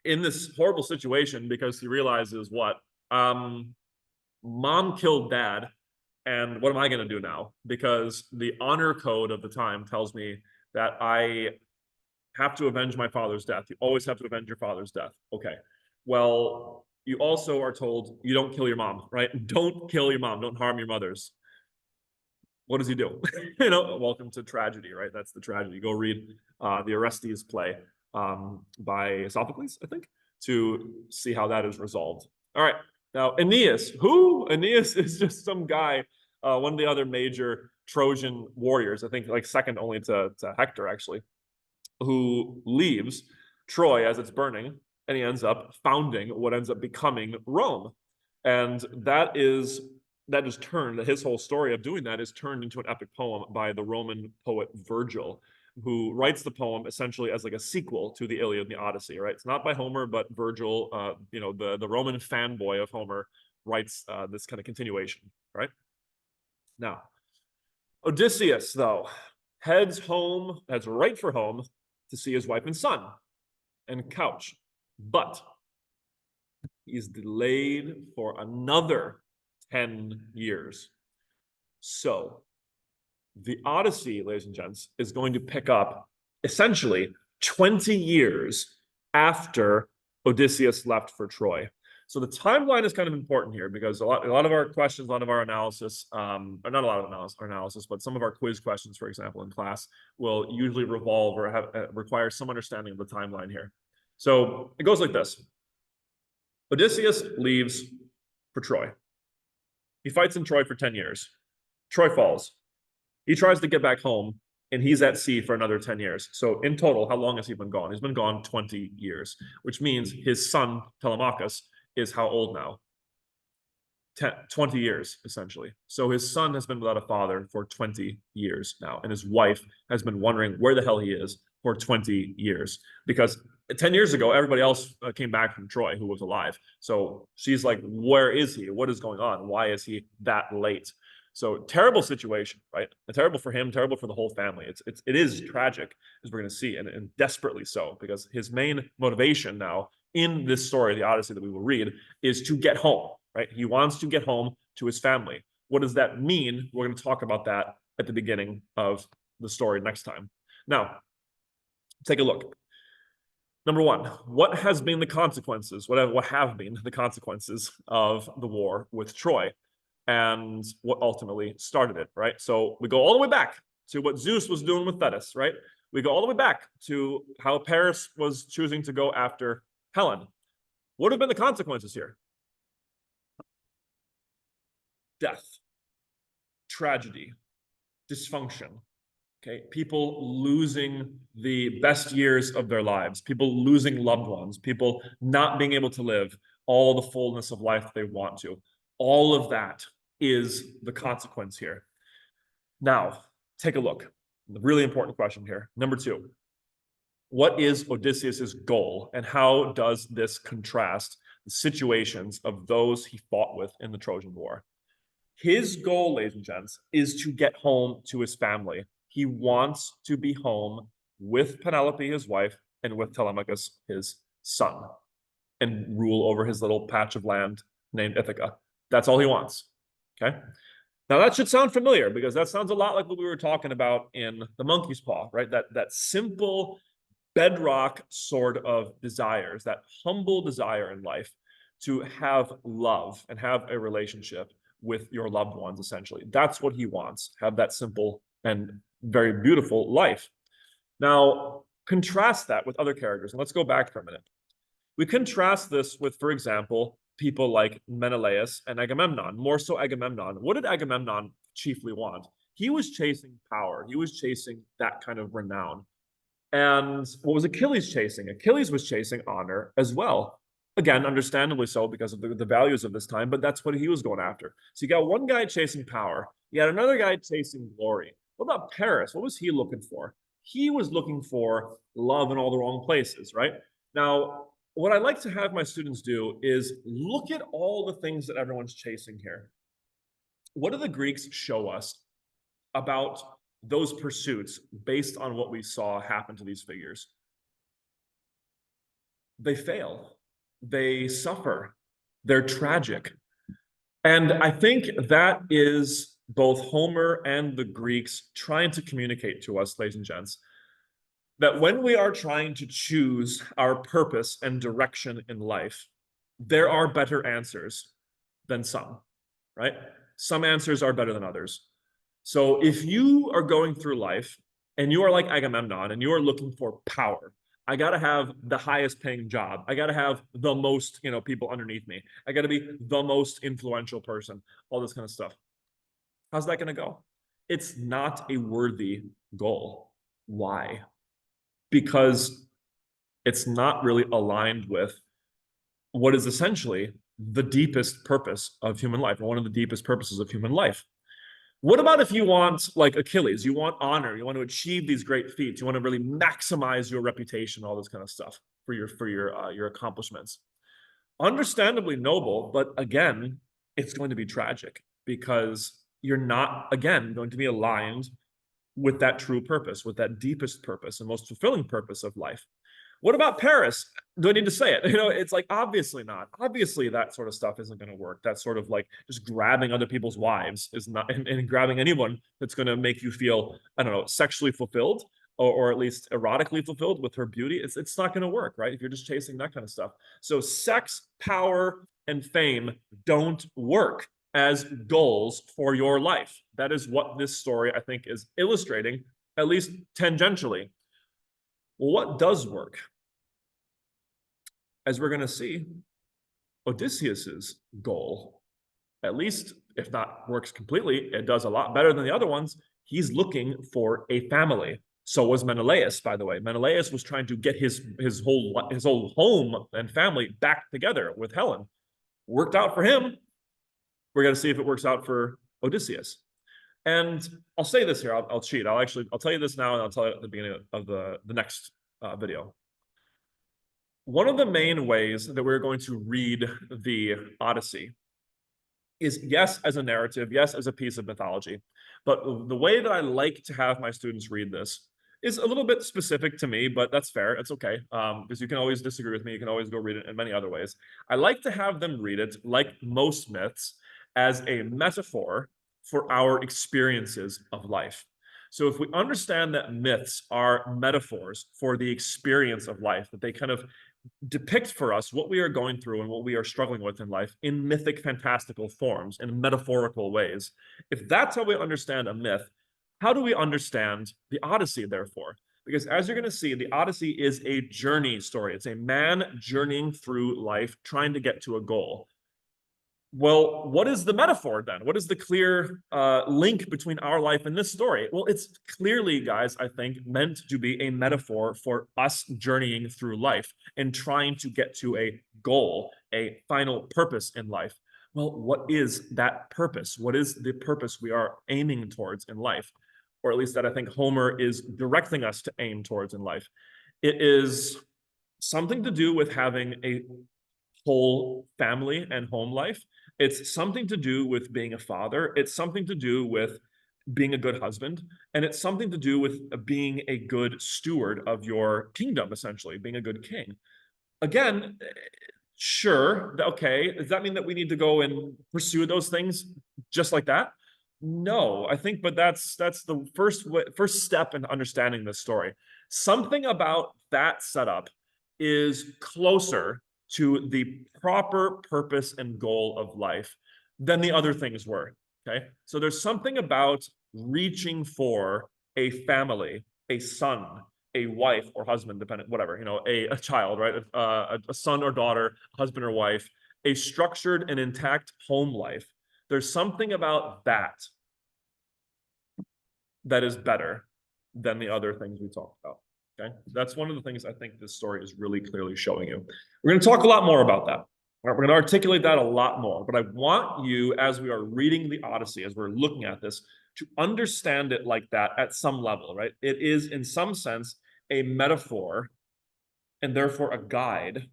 Speaker 1: in this horrible situation because he realizes what? Mom killed dad, and what am I going to do now? Because the honor code of the time tells me that I have to avenge my father's death. You always have to avenge your father's death. Okay. Well, you also are told you don't kill your mom, right? Don't kill your mom. Don't harm your mothers. What does he do? Welcome to tragedy, right? That's the tragedy. Go read the Orestes play by Sophocles, I think, to see how that is resolved. All right. Now, Aeneas. Who? Aeneas is just some guy, one of the other major Trojan warriors, I think, like second only to Hector, actually, who leaves Troy as it's burning, and he ends up founding what ends up becoming Rome. And that is turned, his whole story of doing that is turned into an epic poem by the Roman poet Virgil, who writes the poem essentially as like a sequel to the Iliad and the Odyssey, right? It's not by Homer, but Virgil, the Roman fanboy of Homer, writes this kind of continuation, right? Now, Odysseus, though, heads right for home to see his wife and son and couch. But he's delayed for another 10 years. So the Odyssey, ladies and gents, is going to pick up essentially 20 years after Odysseus left for Troy. So the timeline is kind of important here because a lot of our questions, a lot of our analysis, or not a lot of our analysis, but some of our quiz questions, for example, in class, will usually revolve or require some understanding of the timeline here. So it goes like this. Odysseus leaves for Troy. He fights in Troy for 10 years. Troy falls. He tries to get back home, and he's at sea for another 10 years. So in total, how long has he been gone? He's been gone 20 years, which means his son, Telemachus, is how old now? 20 years, essentially. So his son has been without a father for 20 years now, and his wife has been wondering where the hell he is for 20 years. Because 10 years ago, everybody else came back from Troy who was alive. So she's like, where is he? What is going on? Why is he that late? So terrible situation, right? Terrible for him, terrible for the whole family. It is tragic, as we're going to see, and desperately so, because his main motivation now in this story, the Odyssey that we will read, is to get home, right? He wants to get home to his family. What does that mean? We're going to talk about that at the beginning of the story next time. Now, take a look. Number one, what has been the consequences? What have been the consequences of the war with Troy? And what ultimately started it, right? So we go all the way back to what Zeus was doing with Thetis, right? We go all the way back to how Paris was choosing to go after Helen. What have been the consequences here? Death, tragedy, dysfunction, okay? People losing the best years of their lives, people losing loved ones, people not being able to live all the fullness of life they want to. All of that is the consequence here. Now, take a look. The really important question here. Number two, what is Odysseus's goal, and how does this contrast the situations of those he fought with in the Trojan War? His goal, ladies and gents, is to get home to his family. He wants to be home with Penelope, his wife, and with Telemachus, his son, and rule over his little patch of land named Ithaca. That's all he wants. Okay. Now that should sound familiar because that sounds a lot like what we were talking about in the monkey's paw, right? That simple bedrock sort of desires, that humble desire in life to have love and have a relationship with your loved ones, essentially. That's what he wants. Have that simple and very beautiful life. Now, contrast that with other characters. And let's go back for a minute. We contrast this with, for example, people like Menelaus and Agamemnon, more so Agamemnon. What did Agamemnon chiefly want? He was chasing power. He was chasing that kind of renown. And what was Achilles chasing? Achilles was chasing honor as well. Again, understandably so because of the values of this time, but that's what he was going after. So you got one guy chasing power. You had another guy chasing glory. What about Paris? What was he looking for? He was looking for love in all the wrong places, right? Now, what I like to have my students do is look at all the things that everyone's chasing here. What do the Greeks show us about those pursuits based on what we saw happen to these figures? They fail. They suffer. They're tragic. And I think that is both Homer and the Greeks trying to communicate to us, ladies and gents, that when we are trying to choose our purpose and direction in life, there are better answers than some, right? Some answers are better than others. So if you are going through life and you are like Agamemnon and you are looking for power, I got to have the highest paying job. I got to have the most, people underneath me. I got to be the most influential person, all this kind of stuff. How's that going to go? It's not a worthy goal. Why? Because it's not really aligned with what is essentially the deepest purpose of human life, or one of the deepest purposes of human life. What about if you want, like Achilles, you want honor, you want to achieve these great feats, you want to really maximize your reputation, all this kind of stuff for your accomplishments? Understandably noble, but again, it's going to be tragic because you're not, again, going to be aligned with that true purpose, with that deepest purpose and most fulfilling purpose of life. What about Paris? Do I need to say it? It's like, obviously not. Obviously, that sort of stuff isn't going to work. That sort of like just grabbing other people's wives is not, and grabbing anyone that's going to make you feel, I don't know, sexually fulfilled or at least erotically fulfilled with her beauty. It's not going to work, right? If you're just chasing that kind of stuff. So sex, power, and fame don't work as goals for your life. That is what this story, I think, is illustrating, at least tangentially. Well, what does work? As we're going to see, Odysseus's goal, at least if not works completely, it does a lot better than the other ones. He's looking for a family. So was Menelaus, by the way. Menelaus was trying to get his whole home and family back together with Helen. Worked out for him. We're going to see if it works out for Odysseus. And I'll say this here. I'll cheat. I'll tell you this now, and I'll tell you at the beginning of the next video. One of the main ways that we're going to read the Odyssey is, yes, as a narrative, yes, as a piece of mythology. But the way that I like to have my students read this is a little bit specific to me, but that's fair. It's okay, because you can always disagree with me. You can always go read it in many other ways. I like to have them read it, like most myths, as a metaphor for our experiences of life. So if we understand that myths are metaphors for the experience of life, that they kind of depict for us what we are going through and what we are struggling with in life in mythic, fantastical forms, in metaphorical ways. If that's how we understand a myth, how do we understand the Odyssey, therefore? Because as you're going to see, the Odyssey is a journey story. It's a man journeying through life, trying to get to a goal. Well, what is the metaphor then? What is the clear link between our life and this story? Well, it's clearly, guys, I think, meant to be a metaphor for us journeying through life and trying to get to a goal, a final purpose in life. Well, what is that purpose? What is the purpose we are aiming towards in life? Or at least that I think Homer is directing us to aim towards in life. It is something to do with having a whole family and home life. It's something to do with being a father. It's something to do with being a good husband. And it's something to do with being a good steward of your kingdom, essentially, being a good king. Again, sure, okay. Does that mean that we need to go and pursue those things just like that? No, I think, but that's the first step in understanding this story. Something about that setup is closer to the proper purpose and goal of life than the other things were. Okay. So there's something about reaching for a family, a son, a wife or husband, dependent, whatever, a child, right? A son or daughter, husband or wife, a structured and intact home life. There's something about that that is better than the other things we talked about. Okay, that's one of the things I think this story is really clearly showing you. We're going to talk a lot more about that. We're going to articulate that a lot more, but I want you, as we are reading the Odyssey, as we're looking at this, to understand it like that at some level, right? It is, in some sense, a metaphor and therefore a guide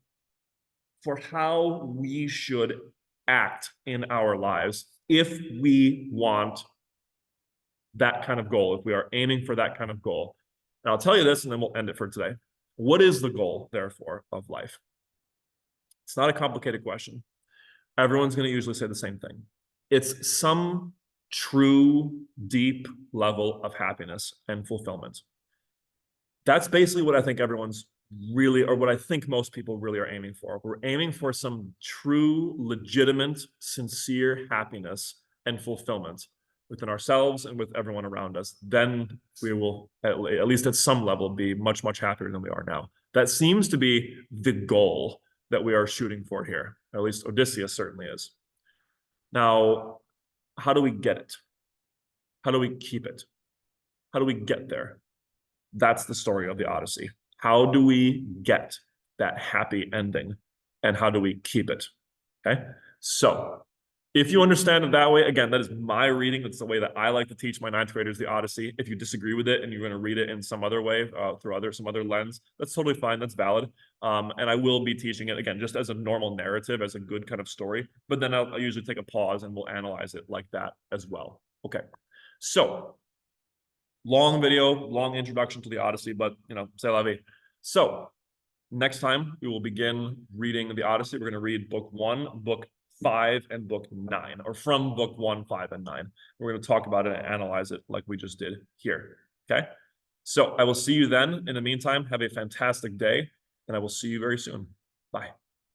Speaker 1: for how we should act in our lives if we want that kind of goal, if we are aiming for that kind of goal. And I'll tell you this, and then we'll end it for today. What is the goal, therefore, of life? It's not a complicated question. Everyone's going to usually say the same thing. It's some true, deep level of happiness and fulfillment. That's basically what I think everyone's really, or what I think most people really are aiming for. We're aiming for some true, legitimate, sincere happiness and fulfillment within ourselves and with everyone around us. Then we will, at least at some level, be much, much happier than we are now. That seems to be the goal that we are shooting for here. At least Odysseus certainly is. Now, how do we get it? How do we keep it? How do we get there? That's the story of the Odyssey. How do we get that happy ending? And how do we keep it? Okay, so If you understand it that way, again, that is my reading. That's the way that I like to teach my ninth graders the Odyssey. If you disagree with it and you're going to read it in some other way, through some other lens, that's totally fine. That's valid. And I will be teaching it again, just as a normal narrative, as a good kind of story. But then I'll usually take a pause and we'll analyze it like that as well. Okay. So long video, long introduction to the Odyssey, but c'est la vie. So next time we will begin reading the Odyssey. We're going to read book 1, book 5, and book 9, or from book 1, 5, and 9. We're going to talk about it and analyze it like we just did here. Okay. So I will see you then. In the meantime, have a fantastic day, and I will see you very soon. Bye.